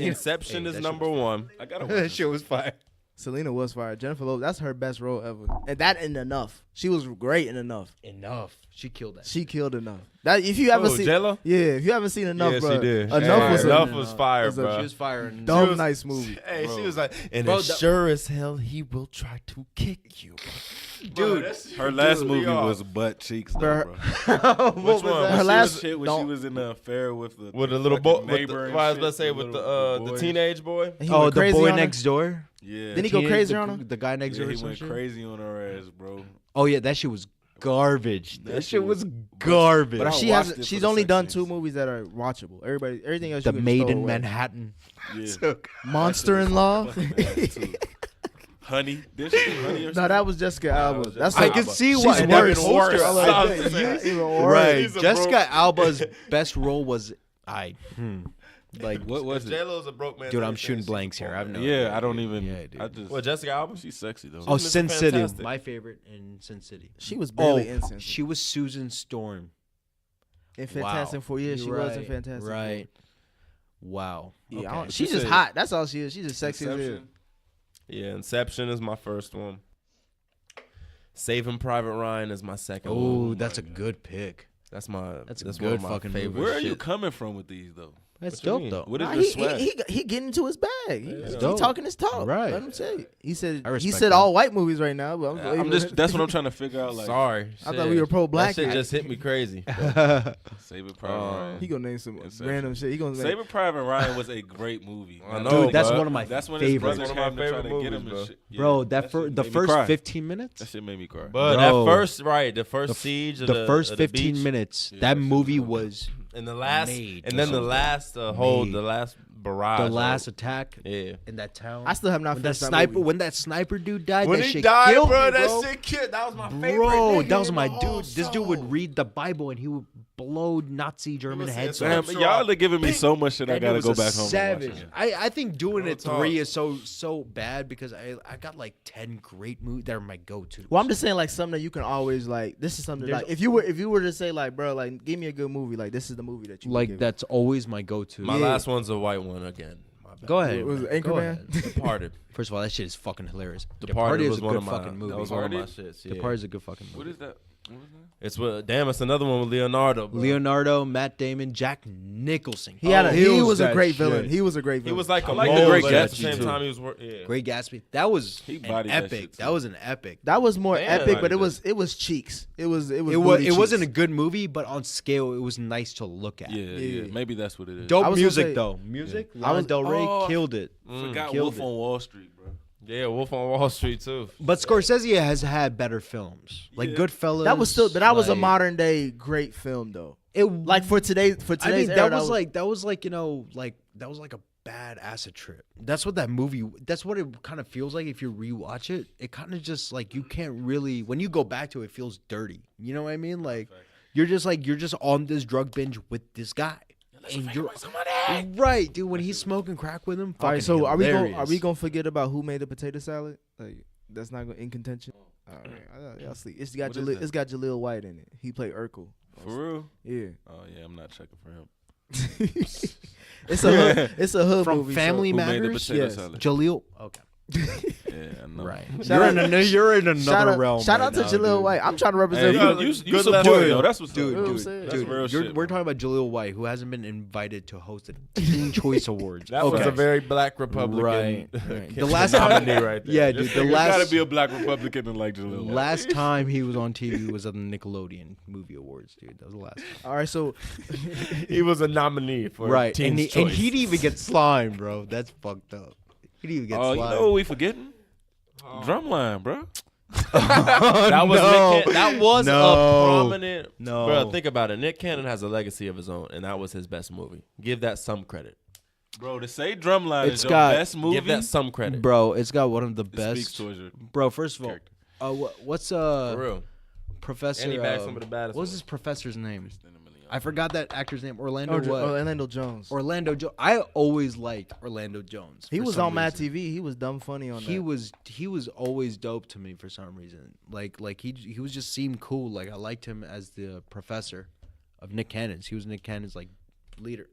Inception is number one. I gotta watch That this. shit was fire. Selena was fired. Jennifer Lopez. That's her best role ever. And that in Enough. She was great in Enough. Enough. She killed that. She killed Enough. That if you haven't Oh, seen, J-Lo? yeah, if you haven't seen Enough, Yeah, bro, she did. Enough was Enough was fire, was a bro. She was firing. dumb She was- nice movie. Hey, she was like, and Bro, as that- sure as hell he will try to kick you. Dude, Her last Dude, movie we are. was butt cheeks, though, Bro, bro. what was one? that? Her Her last shit when don't- she was in the affair with the Little boy, fucking neighbor. and what I was shit, about to say, with the boys. teenage boy. he oh, went the crazy boy on her? next door. Yeah, Didn't he go Teenage- crazy the, on her? The guy next yeah, door. he or some went shit? crazy on her ass, bro. Oh yeah, that shit was garbage. That That shit shit was was- garbage. But I She watched has. it for She's the only sex done scenes. 2 movies that are watchable. Everything else. The you can Maid throw in away. Manhattan. Yeah, Monster in Law. Fucking ass, too. Honey, did she do Honey or No, that was Jessica Alba. was That's I like- can see she's why. worse. Even worse. I like that. Yeah, even worse. Right. He's a Jessica broke- Alba's best role was like What was it? J-Lo's a broke man. dude, I'm shooting blanks here. I've no Yeah, idea. I don't even. Yeah, dude. I just. Well, Jessica Alba? She's sexy though. Oh, She's Sin City, fantastic. my favorite in Sin City. She was barely in Sin City. she was Susan Storm. In Fantastic Four. Yeah, she You're was in right, Fantastic Four. Right. Wow. Yeah, I Okay. don't- she's you just said- hot. That's all she is. She's just sexy as hell. Inception? Yeah, Inception is my first one. Saving Private Ryan is my second Oh, one. that's a good pick. That's my. That's a one good of my fucking movie. favorite Where are you shit. coming from with these though? That's What you dope mean? though. What is Nah, your swag? he getting into his bag. He dope. talking his talk. Right. Let him say. He said I he respect said that. all white movies right now. But I'm just. That's what I'm trying to figure out. Like, Sorry. I thought we were pro-black. That shit just hit me crazy. Saving Private Ryan. He gonna name some Inception. random shit. He gonna name, Saving Private Ryan was a great movie. I man. know, Dude, that's bro. one of my That's when favorites. his brothers One of my came to try favorite to get him movies, and bro. shit. Yeah, Bro, that the shit made me first cry. 15 minutes. That shit made me cry. But Bro. that first, right, the first siege of The first of the 15 beach, minutes, Yeah, that that shit movie was was and the last, Made. and then the last whole, Made. the last barrage, the last right? attack yeah. in that town. I still have not when that finished that sniper, movie. when that sniper dude died, When that he shit died, killed bro, me, that bro. shit killed. That was my favorite. Bro, nigga that was in my the whole dude. This dude would song. read the Bible and he would blow Nazi German was heads saying off. Damn, y'all are giving me so much shit. I That gotta dude go was a back home. savage. And watch again. I think doing Real it 3 talk. is so bad because I got like 10 great movies that are my go-to. Well, I'm just saying like something that you can always like. This is something There's- like if you were to say like, bro, like give me a good movie. Like this is the movie that you would like give. that's always my go-to. My Yeah. last one's a white one again. My bad. Go ahead. Was it man. Go Anchorman? ahead. Departed. First of all, that shit is fucking hilarious. Departed is was a one good of my. fucking movie. That was one of my Departed? shits. Yeah. Departed is a good fucking movie. What is that? What is that? It's with damn. It's another one with Leonardo. Bro. Leonardo, Matt Damon, Jack Nicholson. he had a, he kills was a that great shit. villain. He was a great He villain. was like a I like the mole, Great but at the Gatsby, same too. time he was. Yeah. Great Gatsby. That was He an bodied that epic. shit, That too. was an epic. that was more Damn. epic, but Everybody it was cheeks. It was It booty wasn't a cheeks. good movie, but on scale, it was nice to look at. Yeah, Yeah. yeah. Maybe that's what it is. I Dope was gonna music say- though. Music. I was- Lana Del Rey Oh. killed it. Forgot killed Wolf it. on Wall Street, bro. Yeah, Wolf on Wall Street too. But Scorsese has had better films, like Yeah. Goodfellas. That was still, but that was a like- modern day great film though. It Like for today's I mean, era, that was like that was like a bad acid trip. That's what that movie. That's what it kind of feels like if you rewatch it. It kind of just like you can't really when you go back to it, it feels dirty. You know what I mean? Like you're just on this drug binge with this guy. And you're right, dude. When he's smoking crack with him, All right, fucking so are we hilarious. gonna forget about who made the potato salad? Like that's not in contention. All right, y'all sleep. It's got What is Jaleel, that? it's got Jaleel White in it. He played Urkel. For real? Yeah, Oh yeah, I'm not checking for him. it's a hood from movie. Family Who made the Matters? potato Yes. salad? Jaleel. Okay. Yeah, I know. Right. Shout You're in Shout another out, realm. shout right out to now, Jaleel dude. White. I'm trying to Hey, represent you, you. you support yo. That's what's Dude, up. dude, That's dude, real shit. we're bro. talking about Jaleel White, who hasn't been invited to host a Teen Choice Awards. That was a very black Republican Right. The last time, nominee right there. yeah, dude. The You gotta last be a black Republican and like Jaleel. White. last time he was on TV was at the Nickelodeon Movie Awards, dude. That was the last time. All right, so He was a nominee for Right, Teen's and Choice. he didn't even get slimed, bro. That's fucked up. He didn't even get Oh, slimed. you know what we forgetting? Drumline, bro. That was that was No. a prominent. No. Bro, think about it. Nick Cannon has a legacy of his own, and that was his best movie. Give that some credit. Bro, to say Drumline It's is your got- best movie, Give that some credit. Bro, it's got one of the it best. speaks towards your Bro, first of all, character. what's For real. Professor? And he bagged some of the baddest What's ones. his professor's name? I forgot that actor's name. Orlando what? Orlando Jones. Orlando Jones. I always liked Orlando Jones. He for was some on Mad reason. TV. He was dumb funny on He that. was always dope to me for some reason. Like he was just seemed cool. Like I liked him as the professor of Nick Cannon's. He was Nick Cannon's like leader.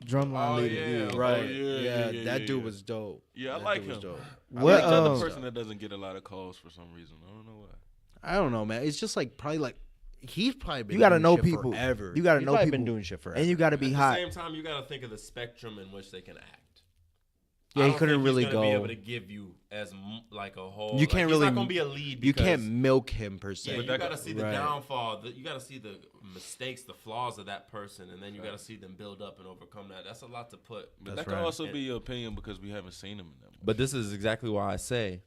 Drumline Oh, leader. yeah. Right. Oh, yeah, that yeah, dude yeah. was dope. Yeah, I That like dude was him. dope. I What, like the other um, person that doesn't get a lot of calls for some reason. I don't know why. I don't know, man. It's just like probably like he's probably been. You gotta doing know shit people. Forever. You gotta He's know probably people. Been doing shit forever. And you got to be At hot. the same time, you got to think of the spectrum in which they can act. Yeah, I he don't couldn't think really he's gonna go. be able to give you as like a whole. You like, can't he's really- not gonna be a lead. You Because, can't milk him per se. Yeah, you got to see the Right. downfall. You got to see the mistakes, the flaws of that person, and then you got to see them build up and overcome that. That's a lot to put. But That's that could right. also be your opinion because we haven't seen him in that movie. But this is exactly why I say,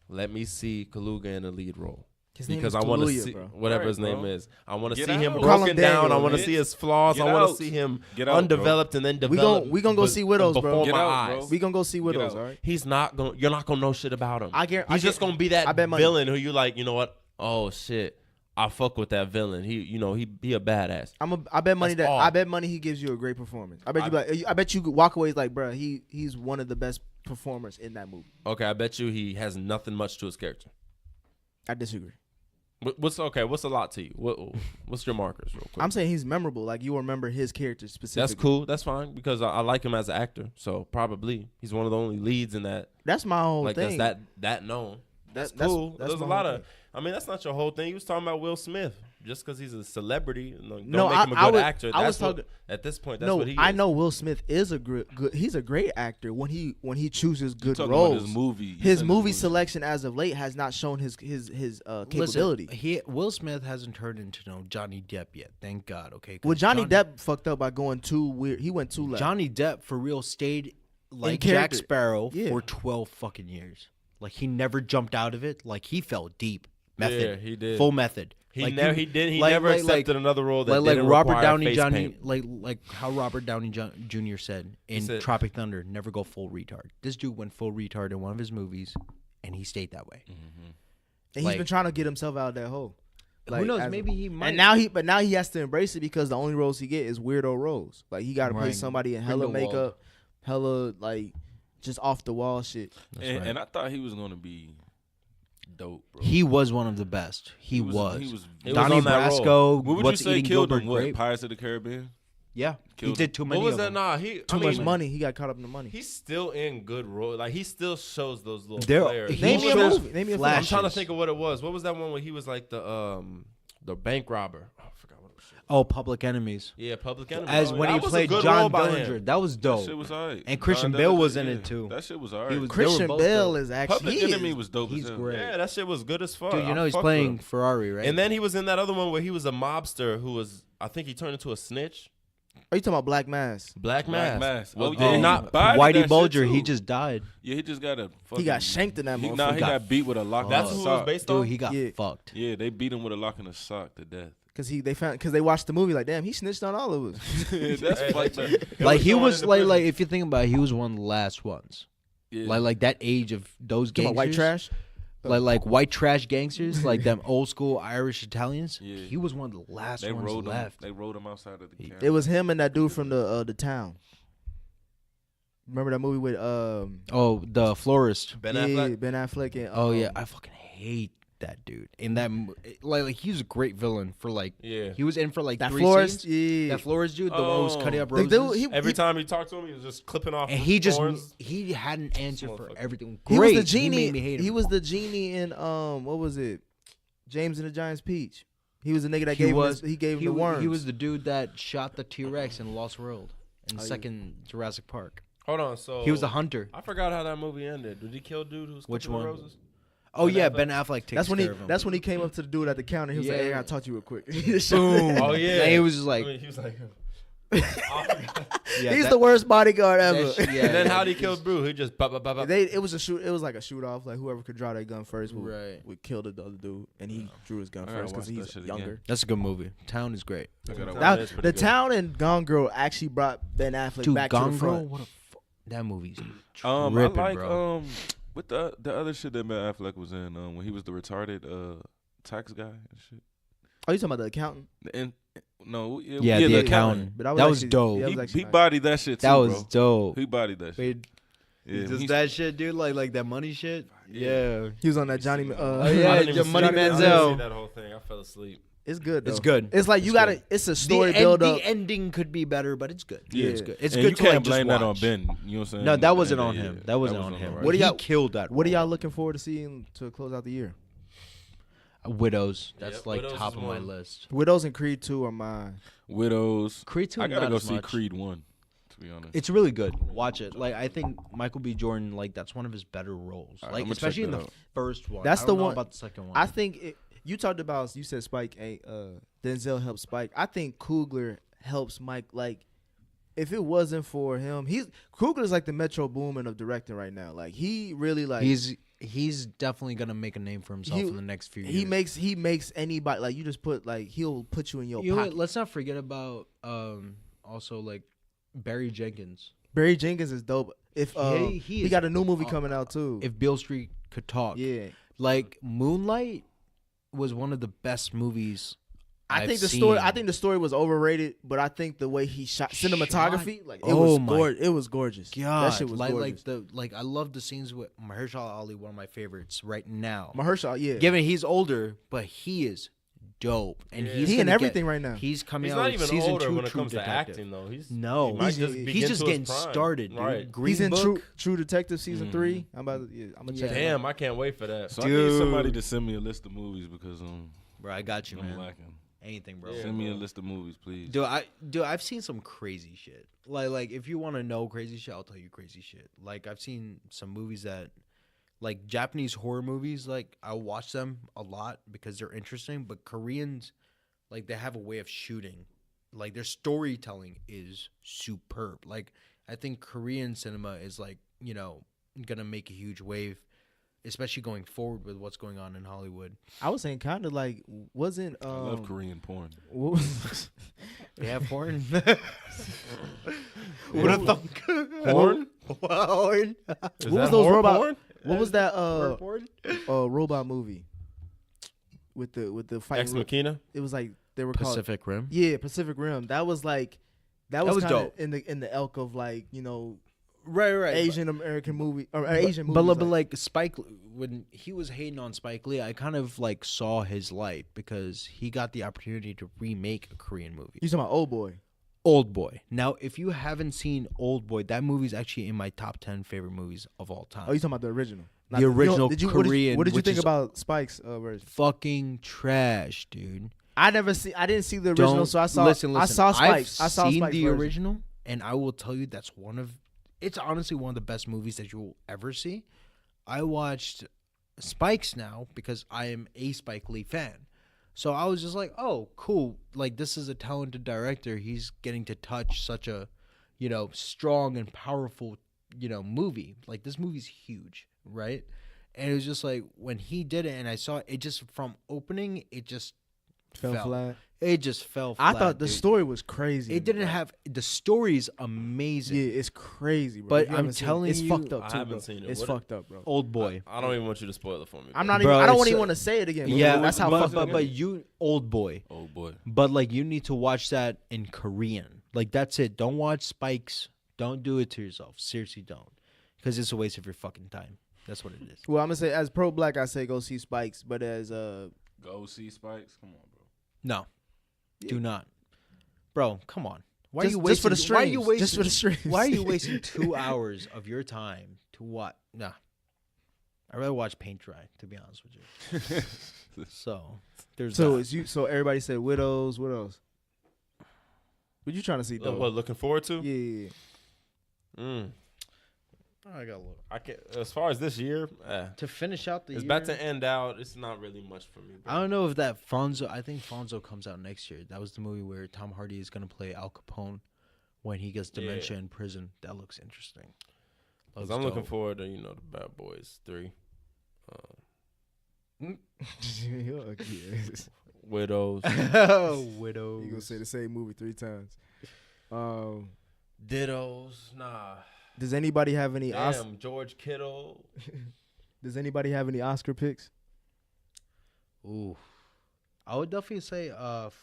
let me see Kaluga in a lead role. His name Because is I want to Kaluuya, see bro. whatever Right, his name bro. is. I want to Get see him out. Call him broken down. Daniel, I want to man. see his flaws. Get I want out. to see him Get out, bro. undeveloped and then We develop. gon' we gonna go see Widows, bro. before Get my out, bro. eyes. We gonna go see Widows, out. all right? He's not going. You're not gonna know shit about him. I He's just gonna be I that bet money. villain who you like. You know what? Oh shit, I fuck with that villain. He a badass. I bet money That's that all. I bet money he gives you a great performance. I bet you could walk away like, bro, he's one of the best performers in that movie. Okay, I bet you he has nothing much to his character. I disagree. What's okay? What's a lot to you? What's your markers, real quick? I'm saying he's memorable. Like you remember his character specifically. That's cool. That's fine because I like him as an actor. So probably he's one of the only leads in that. That's my whole Like thing. that's that known. That's That's- cool. that's There's a my lot whole of. I mean, that's not your whole thing. He was talking about Will Smith just because he's a celebrity. Don't No, make him a I good was- actor. I was That's what- talking- at this point. That's No, what he is. I know Will Smith is a good. He's a great actor when he chooses good Talking about roles. his movie. His movie selection as of late has not shown his capability. Listen, Will Smith hasn't turned into no Johnny Depp yet. Thank God. Okay. 'Cause Well, Johnny Depp fucked up by going too weird. He went too left. Johnny Depp for real stayed like character. Jack Sparrow Yeah. for 12 fucking years. Like he never jumped out of it. Like he fell deep. Method. Yeah, he did. Full method. He Like, never. He never accepted another role that like didn't Robert require Downey face Johnny, paint. like how Robert Downey Jr. said in said- Tropic Thunder, never go full retard. This dude went full retard in one of his movies, and he stayed that way. and he's like- been trying to get himself out of that hole. Who knows? as- Maybe he might. And now he has to embrace it because the only roles he get is weirdo roles. Like he got to play Right. somebody in hella Grindelwald. makeup, hella like just off the wall shit. And, and I thought he was gonna be dope, bro. He was one of the best. He was. He was. He was Donnie on that roll. Brasco. What would What's you say Eating killed Gilbert him? What? Grape? Pirates of the Caribbean. Yeah, he Killed did him. too many. What was of that? them. Nah, Too much money. He got caught up in the money. He's still in good role. Like he still shows those little There- flares. he Name me a shows movie. Name me a flashes. I'm trying to think of what it was. What was that one where he was like the bank robber? Oh, I forgot what it was. Oh, Public Enemies. Yeah, Public Enemy. As when That he was a played good John role by him. Bellinger. That was That dope. shit was alright. And Christian Nah, Bale that- was in yeah, it, too. That shit was alright. He was- Christian both Bale dope. is actually Public he Enemy is- was dope. he's as hell. great. Yeah, that shit was good as fuck. Dude, you know I he's fucked with playing him. Ferrari, right? And then he was in that other one where he was a mobster who was, I think he turned into a snitch. Are you talking about Black Mass? Black Black Mass. Mass. Well, Oh, did yeah, he he not. bodied that Whitey shit, Bulger, too. he just died. Yeah, he just got a. He got shanked in that He, motherfucker. nah, he got beat with a lock. That's in who the it was sock. based on. Dude, he got Yeah. fucked. Yeah, they beat him with a lock in the sock to death. Because they watched the movie like, damn, he snitched on all of us. That's fucked up. Like he going was into like prison. like if you think about it, he was one of the last ones. Yeah. Like that age of those Talking gangsters. about white trash. Like white trash gangsters, like them old school Irish Italians. Yeah. He was one of the last They ones rode him. left. They rode him outside of the camp. It was him and that dude from the town. Remember that movie with Oh, the florist. Ben yeah, Affleck. Ben Affleck and Oh yeah, I fucking hate that dude in that. Like he was a great villain for like. Yeah. He was in for like That 3 florist, scenes. yeah. That florist dude, the one who was cutting up Like, roses. Every time he talked to him, he was just clipping off. And he thorns. had an answer for Motherfucker. everything. He Great. was the genie. He made me hate him. He was the genie in what was it? James and the Giant's Peach. He was the nigga that He gave was- him. He gave him he, the wa- worms. he was the dude that shot the T-Rex in Lost World in the Oh, yeah. second Jurassic Park. Hold on. So He was the hunter. I forgot how that movie ended. Did he kill dude who was Which clipping the one? roses? Oh Ben yeah, Affleck. Ben Affleck takes That's when care of him. That's when he came up to the dude at the counter. He was like, Yeah. "Hey, I gotta talk to you real quick." Boom. Oh yeah. And he was just like, he was like. yeah, He's that- the worst bodyguard that ever. shit- yeah, And then yeah, how'd he just- kill Brew? He just pop, pop, pop, pop. It was a shoot. It was like a shoot off. Like whoever could draw that gun first would, Right. would kill the other dude, and he drew his gun I gotta first because watch that he's shit again. younger. That's a good movie. Town is great. I gotta watch That That, is pretty the good. Town and Gone Girl actually brought Ben Affleck Dude, back to Gone the Girl, front. what a that movie's I tripping, like bro. with the other shit that Ben Affleck was in when he was the retarded tax guy and shit. Oh, you talking about the accountant? And no, Yeah, the accountant. But That was actually- dope. yeah, that He, was actually he nice. bodied that shit too, That was bro. dope. He bodied that shit. Wait, Yeah, just he's- that shit, dude. Like that money shit. Yeah. He was on that Johnny. Oh, I yeah, didn't even Money see that. I didn't Manziel. see that whole thing. I fell asleep. It's good. Though. It's good. It's like you It's gotta. good. It's a story build up. The ending could be better, but it's good. Yeah. It's good. It's and good you to can't like blame just that on watch. Ben. You know what I'm saying? No, that wasn't Yeah, on yeah, him. yeah. That wasn't was on him. right. What do He y'all- killed that. What are role. y'all looking forward to seeing to close out the year? Widows. That's Yep, like Widows top is of my one. list. Widows and Creed 2 are mine. Widows. Creed 2 I gotta not go as see much. Creed 1. To be honest. It's really good. Watch it. Like I think Michael B. Jordan, like that's one of his better roles. Alright, Like I'ma check especially in that the out. first one. That's I the don't know one- about the second one. I think you talked about. You said Spike ain't. Denzel helped Spike. I think Coogler helps Mike. Like, if it wasn't for him, Coogler's like the Metro Boomin of directing right now. Like he really like he's definitely gonna make a name for himself in the next few years. he makes anybody like you just put like he'll put you in your You know what, pocket. let's not forget about also like Barry Jenkins. Barry Jenkins is dope. If He he is got a new movie coming out too. If Beale Street could talk. Yeah, Like Moonlight was one of the best movies I I've think the seen. story. I think the story was overrated, but I think the way he shot cinematography, like it Oh was my gorgeous. It was gorgeous. God, that shit was gorgeous. I love the scenes with Mahershala Ali, one of my favorites right now. Mahershala, yeah, Given he's older, but he is dope, and Yeah. he's he in gonna everything get- right now. He's coming He's out not with even season older 2 when it True comes to Detective. acting, though. No, he might he's just just begin to his getting prime. started. Dude. Right. Green He's in Book. True Detective season 3. I'm about to. Yeah, I'm gonna check. Yeah. it out. Damn, I can't wait for that. So I need somebody to send me a list of movies because Bro, I got you, I'm man. lacking. Anything, bro. Yeah. Send me a list of movies, please. Dude, I've seen some crazy shit. Like if you want to know crazy shit, I'll tell you crazy shit. Like I've seen some movies that, like Japanese horror movies. Like I watch them a lot because they're interesting. But Koreans, like they have a way of shooting. Like their storytelling is superb. Like I think Korean cinema is like gonna make a huge wave, especially going forward with what's going on in Hollywood. I was saying kind of like wasn't. I love Korean porn. What was, They have porn. what a Porn? Porn. Is What was that those horror robot? porn? What was that Porn. robot movie with the fight? Ex Machina? It was like they were called Pacific Rim. Pacific Rim. That was was kinda dope. in the elk of like Right. Asian American movie or Asian But movies. like Spike, when he was hating on Spike Lee, I kind of like saw his light because he got the opportunity to remake a Korean movie. you talking about Old Boy? Old Boy. Now, if you haven't seen Old Boy, that movie's actually in my top 10 favorite movies of all time. Oh, you talking about the original? The original Did you, Korean, What did you which think is- about Spike's version? Fucking trash, dude. I didn't see the original, so I saw. Listen. I saw Spike's. I've I saw seen Spike's the version. original, and I will tell you it's honestly one of the best movies that you will ever see. I watched Spike's now because I am a Spike Lee fan. So I was just like, oh, cool. Like, this is a talented director. He's getting to touch such a, strong and powerful, movie. Like, this movie's huge, right? And it was just like, when he did it and I saw it just from opening, it just Fell flat. It just fell I flat. thought the dude. story was crazy. It didn't have the story's amazing. Yeah, it's crazy, bro. But If you I'm haven't seen it, telling it's you- fucked up I too, haven't bro. seen it. It's What- fucked up, bro. Old Boy. I don't even want you to spoil it for me. I'm not Bro, even. I don't it's even a- want to say it again. Bro. Yeah, that's how but, fucked up. but you Old Boy. Oh boy. But like you need to watch that in Korean. Like that's it. Don't watch Spikes. Don't do it to yourself. Seriously, don't. Because it's a waste of your fucking time. That's what it is. Well, I'm gonna say as pro black, I say go see Spikes, but as Go see Spikes. Come on, bro. No, do not, bro. Come on. Why just, are you wasting? just for the streams? Why are you wasting? Just for the streams. Why are you wasting 2 hours of your time to what? Nah, I'd rather watch paint dry. To be honest with you. So there's So that. it's you. So everybody said Widows. What else? What you trying to see though? What looking forward to? Yeah. I got a little. I can as far as this year, To finish out the it's year. about to end out. It's not really much for me. Bro. I don't know if that Fonzo. I think Fonzo comes out next year. That was the movie where Tom Hardy is gonna play Al Capone when he gets dementia in prison. That looks interesting. 'Cause I'm looking forward to the Bad Boys 3, Widows. Widows. You gonna say the same movie 3 times? Dittos. Nah. Does anybody have any? Damn, George Kittle. Does anybody have any Oscar picks? Ooh, I would definitely say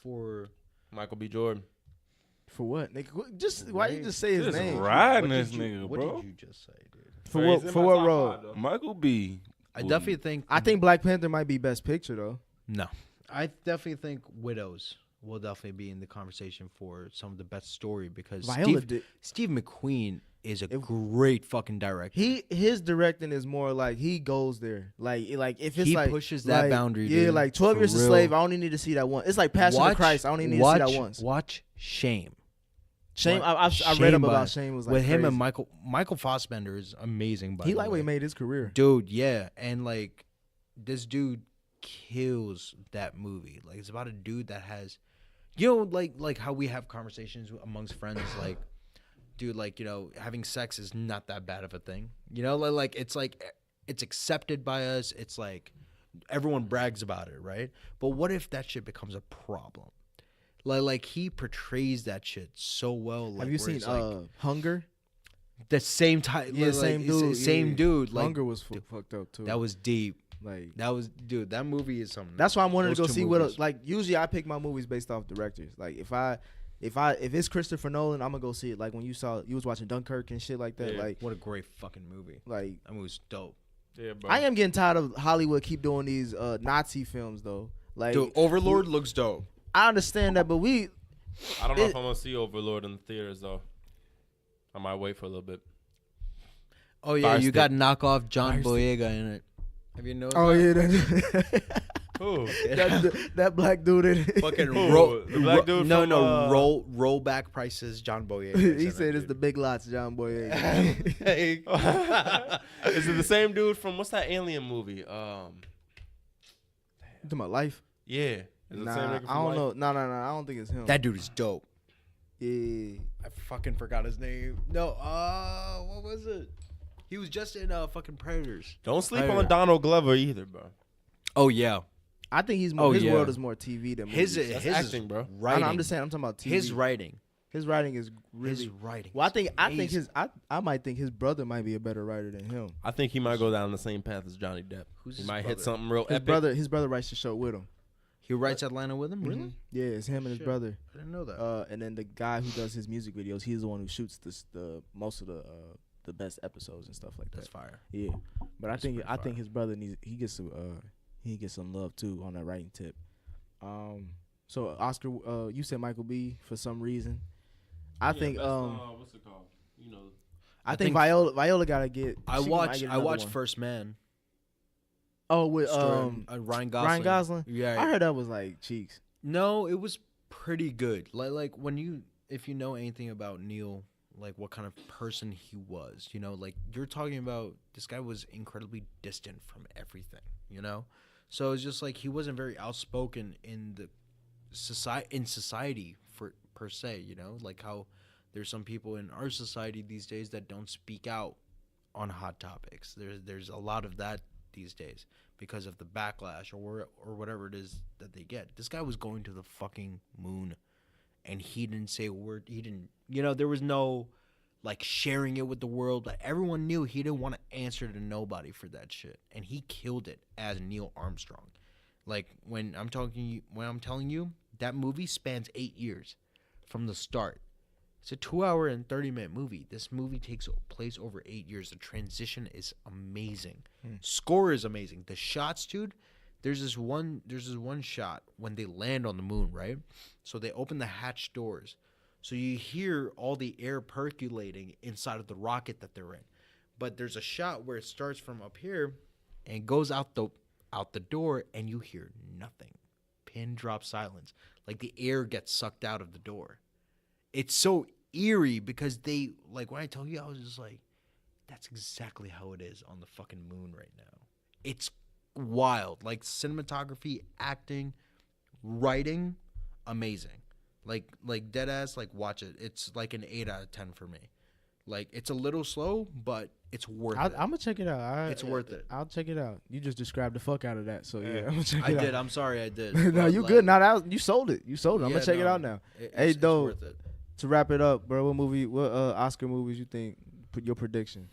for Michael B. Jordan. For what? Nigga, just why you just say his Just name? riding what this did you- nigga, what bro. did you just say, dude? For He's what? in For my what top role? 5, though. Michael B. I definitely think. I think Black Panther might be Best Picture though. No, I definitely think Widows will definitely be in the conversation for some of the best story because Viola did. Steve McQueen is a If- great fucking director. His directing is more like he goes there. Like if it's He like pushes that like, boundary, Yeah, dude, like 12 for Years a real. Slave. I only need to see that one. It's like Passion of Christ. I only need to see that once. Watch Shame. Shame. I read Shame up by- about Shame. Was like with him and crazy. Michael Fassbender is amazing. By He the like way. what he made his career. Dude, yeah, and like this dude kills that movie. Like it's about a dude that has, like how we have conversations amongst friends, like, dude, like having sex is not that bad of a thing. Like it's accepted by us. It's like everyone brags about it, right? But what if that shit becomes a problem? Like he portrays that shit so well. Like, Have you where seen it's like Hunger? the same type? Yeah, same dude. Same yeah. dude. Like Hunger was fucked up too. that was deep. like That was, dude. That movie is something. that's why I wanted to Those go two see movies. what. Like usually I pick my movies based off directors. Like if it's Christopher Nolan, I'm gonna go see it. Like when you was watching Dunkirk and shit like that. Yeah. Like What a great fucking movie. like That movie was dope. Yeah, bro. I am getting tired of Hollywood keep doing these Nazi films though. Like Dude, Overlord looks dope. I understand that, but I don't know if I'm gonna see Overlord in the theaters though. I might wait for a little bit. Oh yeah, Fire you Stick. got knockoff John Fire Stick. Boyega in it. Have you noticed? oh that? yeah, Who? that black dude in it. Fucking Who? roll. The black dude No, from, no. Rollback prices. John Boyega. He said it's the big lots, John Boy. Is it the same dude from what's that alien movie? You talking about Life? Yeah. Is it the same Nah, nigga from I don't Life? know. No, I don't think it's him. That dude is dope. yeah. I fucking forgot his name. No, what was it? He was just in fucking Predators. Don't sleep Predator. on Donald Glover either, bro. Oh yeah, I think he's more. Oh, his yeah. world is more TV than movies. That's his acting, bro. Writing. I'm just saying. I'm talking about TV. his writing. His writing is really. His writing. Well, I is think amazing. I might think his brother might be a better writer than him. I think he might go down the same path as Johnny Depp. Who's He his might brother? hit something real His epic. brother writes the show with him. He writes Atlanta with him. Really? Mhm. Yeah, it's him and his Shit. brother. I didn't know that. And then the guy who does his music videos, he's the one who shoots the most of the best episodes and stuff like that. That's fire. Yeah, but That's I pretty think his brother he gets some love too on that writing tip. So Oscar, you said Michael B for some reason. I think what's it called? You know, I I think think Viola gotta get. I she might watched. get I another watched one. First Man. Oh, with starring, Ryan Gosling. Ryan Gosling. Yeah. I heard that was like cheeks. No, it was pretty good. Like if you know anything about Neil, like what kind of person he was, like you're talking about this guy was incredibly distant from everything, So it's just like he wasn't very outspoken in the society for per se, like how there's some people in our society these days that don't speak out on hot topics. There's a lot of that these days because of the backlash or whatever it is that they get. This guy was going to the fucking moon and he didn't say a word. He didn't, there was no like sharing it with the world. Like everyone knew he didn't want to answer to nobody for that shit. And he killed it as Neil Armstrong. Like when I'm telling you, that movie spans 8 years from the start. It's a 2-hour and 30-minute movie. This movie takes place over 8 years. The transition is amazing. Score is amazing. The shots, dude. There's this one shot when they land on the moon, right? So they open the hatch doors. So you hear all the air percolating inside of the rocket that they're in. But there's a shot where it starts from up here and goes out the door, and you hear nothing. Pin drop silence. Like the air gets sucked out of the door. It's so eerie because they, like, when I told you, I was just like, that's exactly how it is on the fucking moon right now. It's wild. Like, cinematography, acting, writing, amazing. Like dead ass, like, watch it. It's like an 8 out of 10 for me. Like, it's a little slow, but it's worth it. I'm gonna check it out. It's worth it. I'll check it out. You just described the fuck out of that, so yeah, I'm gonna check I it out. did. I'm sorry I did. No, but, you like, good. Now you sold it. I'm yeah, gonna check it no, out now. It's though, worth it. To wrap it up, bro, what Oscar movies you think? Put your prediction.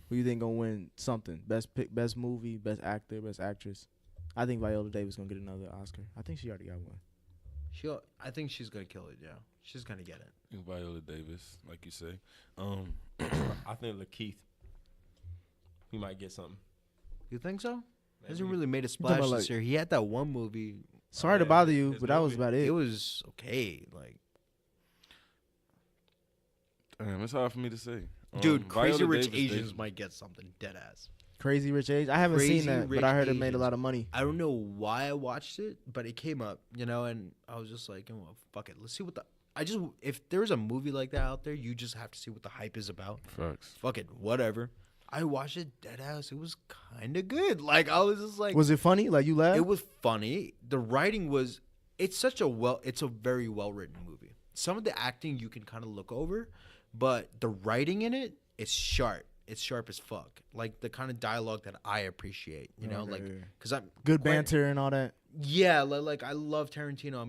Who you think gonna win something? Best movie, best actor, best actress. I think Viola Davis gonna get another Oscar. I think she already got one. I think she's gonna kill it. Yeah, she's gonna get it. Viola Davis, like you say. I think Lakeith. He might get something. You think so? Maybe. Hasn't really made a talking about, splash like- this year. He had that one movie. Sorry to yeah, bother you, his but that was movie. about it. It was okay. Like, Damn, it's hard for me to say. dude, Crazy Viola Rich Davis, Asians they- might get something dead ass. Crazy Rich Asians. I haven't Crazy seen that, but Rich I heard it made a Asians. lot of money. I don't know why I watched it, but it came up, and I was just like, well, fuck it. Let's see what if there's a movie like that out there, you just have to see what the hype is about. Facts. Fuck it, whatever. I watched it dead ass. It was kind of good. Like, I was just like, Was it funny? Like you laughed? it was funny. The writing was, it's a very well written movie. Some of the acting you can kind of look over, but the writing in it is sharp. It's sharp as fuck. Like the kind of dialogue that I appreciate, Okay, like, yeah. because I'm Good quite- banter and all that. Yeah, like I love Tarantino.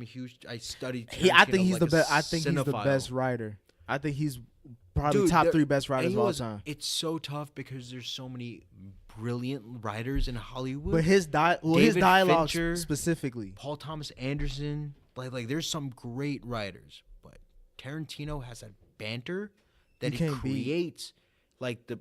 I studied. I Tarantino think he's like the a best. I think he's the cinephile. best writer. I think he's probably Dude, top there- 3 best And writers he of all was- time. It's so tough because there's so many brilliant writers in Hollywood. But his David dialogue Fincher, specifically. Paul Thomas Anderson, like there's some great writers, but Tarantino has that banter that You he can't beat. creates, like the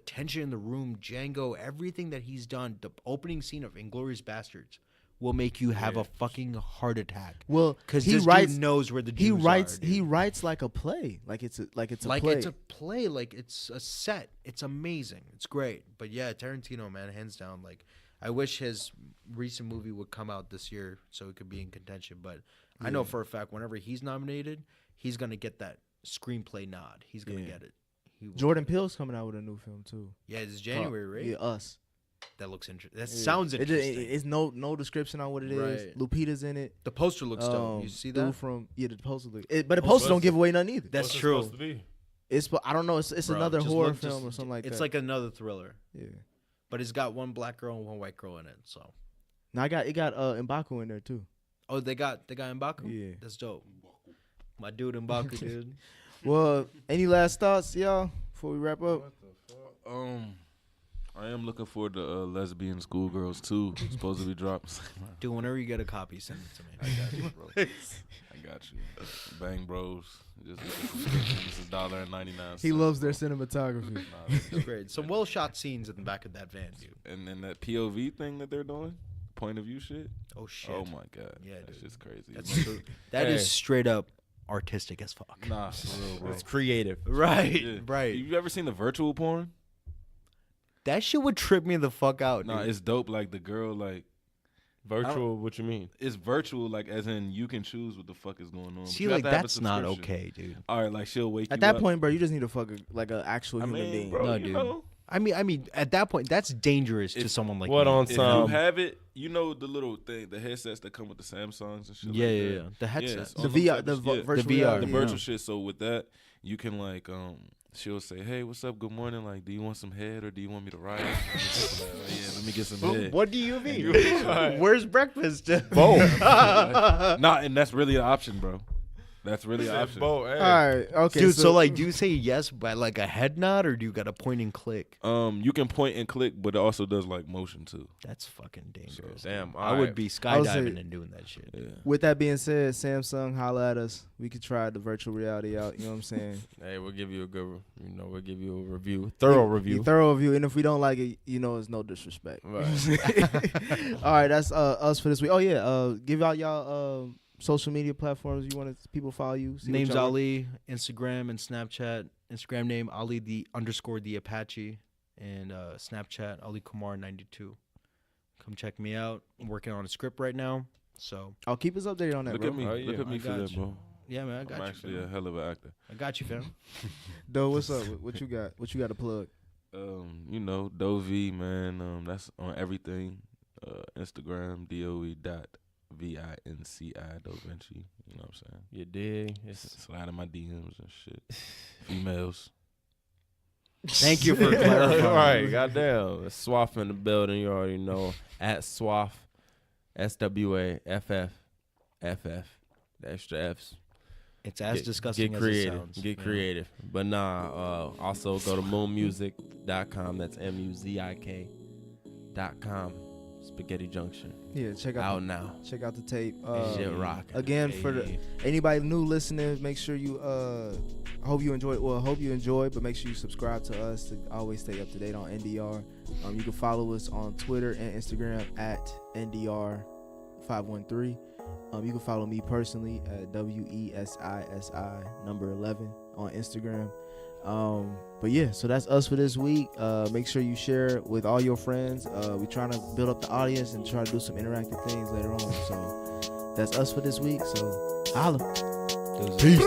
tension in the room, Django, everything that he's done. The opening scene of Inglourious Bastards will make you have a fucking heart attack. Well, Because he this writes. dude knows where the Jews He writes. are, dude. He writes like a play. Like it's a play. It's a play, like it's a set. It's amazing. It's great. But yeah, Tarantino, man, hands down. Like, I wish his recent movie would come out this year so it could be in contention. But I know for a fact whenever he's nominated, he's gonna get that screenplay nod. He's gonna Yeah. get it. He will Jordan get it. Peele's coming out with a new film too. Yeah, it's January, right? Yeah, Us. That looks interesting. That Yeah. sounds interesting. It's no description on what it is. Right. Lupita's in it. The poster looks dope. You see that? Dude from the poster look. But the poster don't give away nothing either. That's What's it true. supposed to be? I don't know. It's Bro, another just horror look- film or something like that. It's like another thriller, yeah. but it's got one black girl and one white girl in it. So, Now it got M'Baku in there too. oh, they got M'Baku. Yeah. That's dope. My dude M'Baku, dude. Well, any last thoughts, y'all, before we wrap up? I am looking forward to Lesbian Schoolgirls 2. Supposed to be dropped. Dude, whenever you get a copy, send it to me. I got you, bro. I got you. Bang Bros. Just this is $1.99. He loves their cinematography. Nah, It's great. Some well shot scenes in the back of that van, dude. and then that POV thing that they're doing, point of view shit. Oh shit. Oh my god. Yeah, that's dude. just crazy. That is Hey. straight up artistic as fuck. Nah, for real, bro. It's creative. Right. Yeah. Right. You ever seen the virtual porn? That shit would trip me the fuck out, dude. Nah, it's dope. Like the girl, like Virtual, what you mean? it's virtual, like as in you can choose what the fuck is going on. See, You have like to have a that's not subscription. okay, dude. All right, like she'll wake you At that up. point, bro, you just need to fuck like an actual I human mean, being. bro, No, you dude. know, I mean, at that point, that's dangerous to If- someone like What me. on if you some? have it, you know the little thing, the headsets that come with the Samsungs and shit. Yeah, like yeah, that. yeah. The headsets. all The them VR, type the of- yeah. virtual The VR, the reality. virtual shit. So with that, you can like she'll say, "Hey, what's up? Good morning. Like, do you want some head or do you want me to ride?" Let me get some head. What do you mean? Right. Where's breakfast? Both. Nah, and that's really an option, bro. That's really an option. All right, okay, Dude, so like, do you say yes by like a head nod, or do you got to point and click? You can point and click, but it also does like motion too. That's fucking dangerous. Damn, I would be I would say- skydiving and doing that shit. Yeah. with that being said, Samsung, holla at us. We could try the virtual reality out. You know what I'm saying? Hey, we'll give you a good, we'll give you a review, thorough review. Thorough review, and if we don't like it, it's no disrespect. Right. All right, that's us for this week. Oh yeah, give out y'all social media platforms you want people follow you. See what Name's y'all Ali, Instagram and Snapchat. Instagram name Ali the Apache, and Snapchat Ali Kumar 92. Come check me out. I'm working on a script right now, so I'll keep us updated on that, Look bro. at me. Oh, yeah. Look at me I for got that, you. bro. yeah, man, I got I'm you. actually Fam. a hell of an actor. I got you, fam. Doe, what's up? What you got? What you got to plug? Dovey, man. That's on everything. Instagram, DOE.VINCI, Dovinci. You know what I'm saying? You dig? Slide in my DMs and shit. Females. Thank you for clarifying. All right, goddamn. Swaff in the building, you already know. At Swaff, SWAFF. The extra F's. It's as disgusting Get as it creative. sounds. Get Yeah. creative. But also go to moonmusic.com. That's MUZIK.com. Spaghetti Junction. Yeah, check Out out now. check out the tape. Shit rock. Again, for anybody new listening, make sure you hope you enjoy. Well, hope you enjoy, but make sure you subscribe to us to always stay up to date on NDR. You can follow us on Twitter and Instagram at NDR513. You can follow me personally at WESISI11 on Instagram. But yeah, so that's us for this week. Make sure you share it with all your friends. We're trying to build up the audience and try to do some interactive things later on. So that's us for this week. So holla. Peace.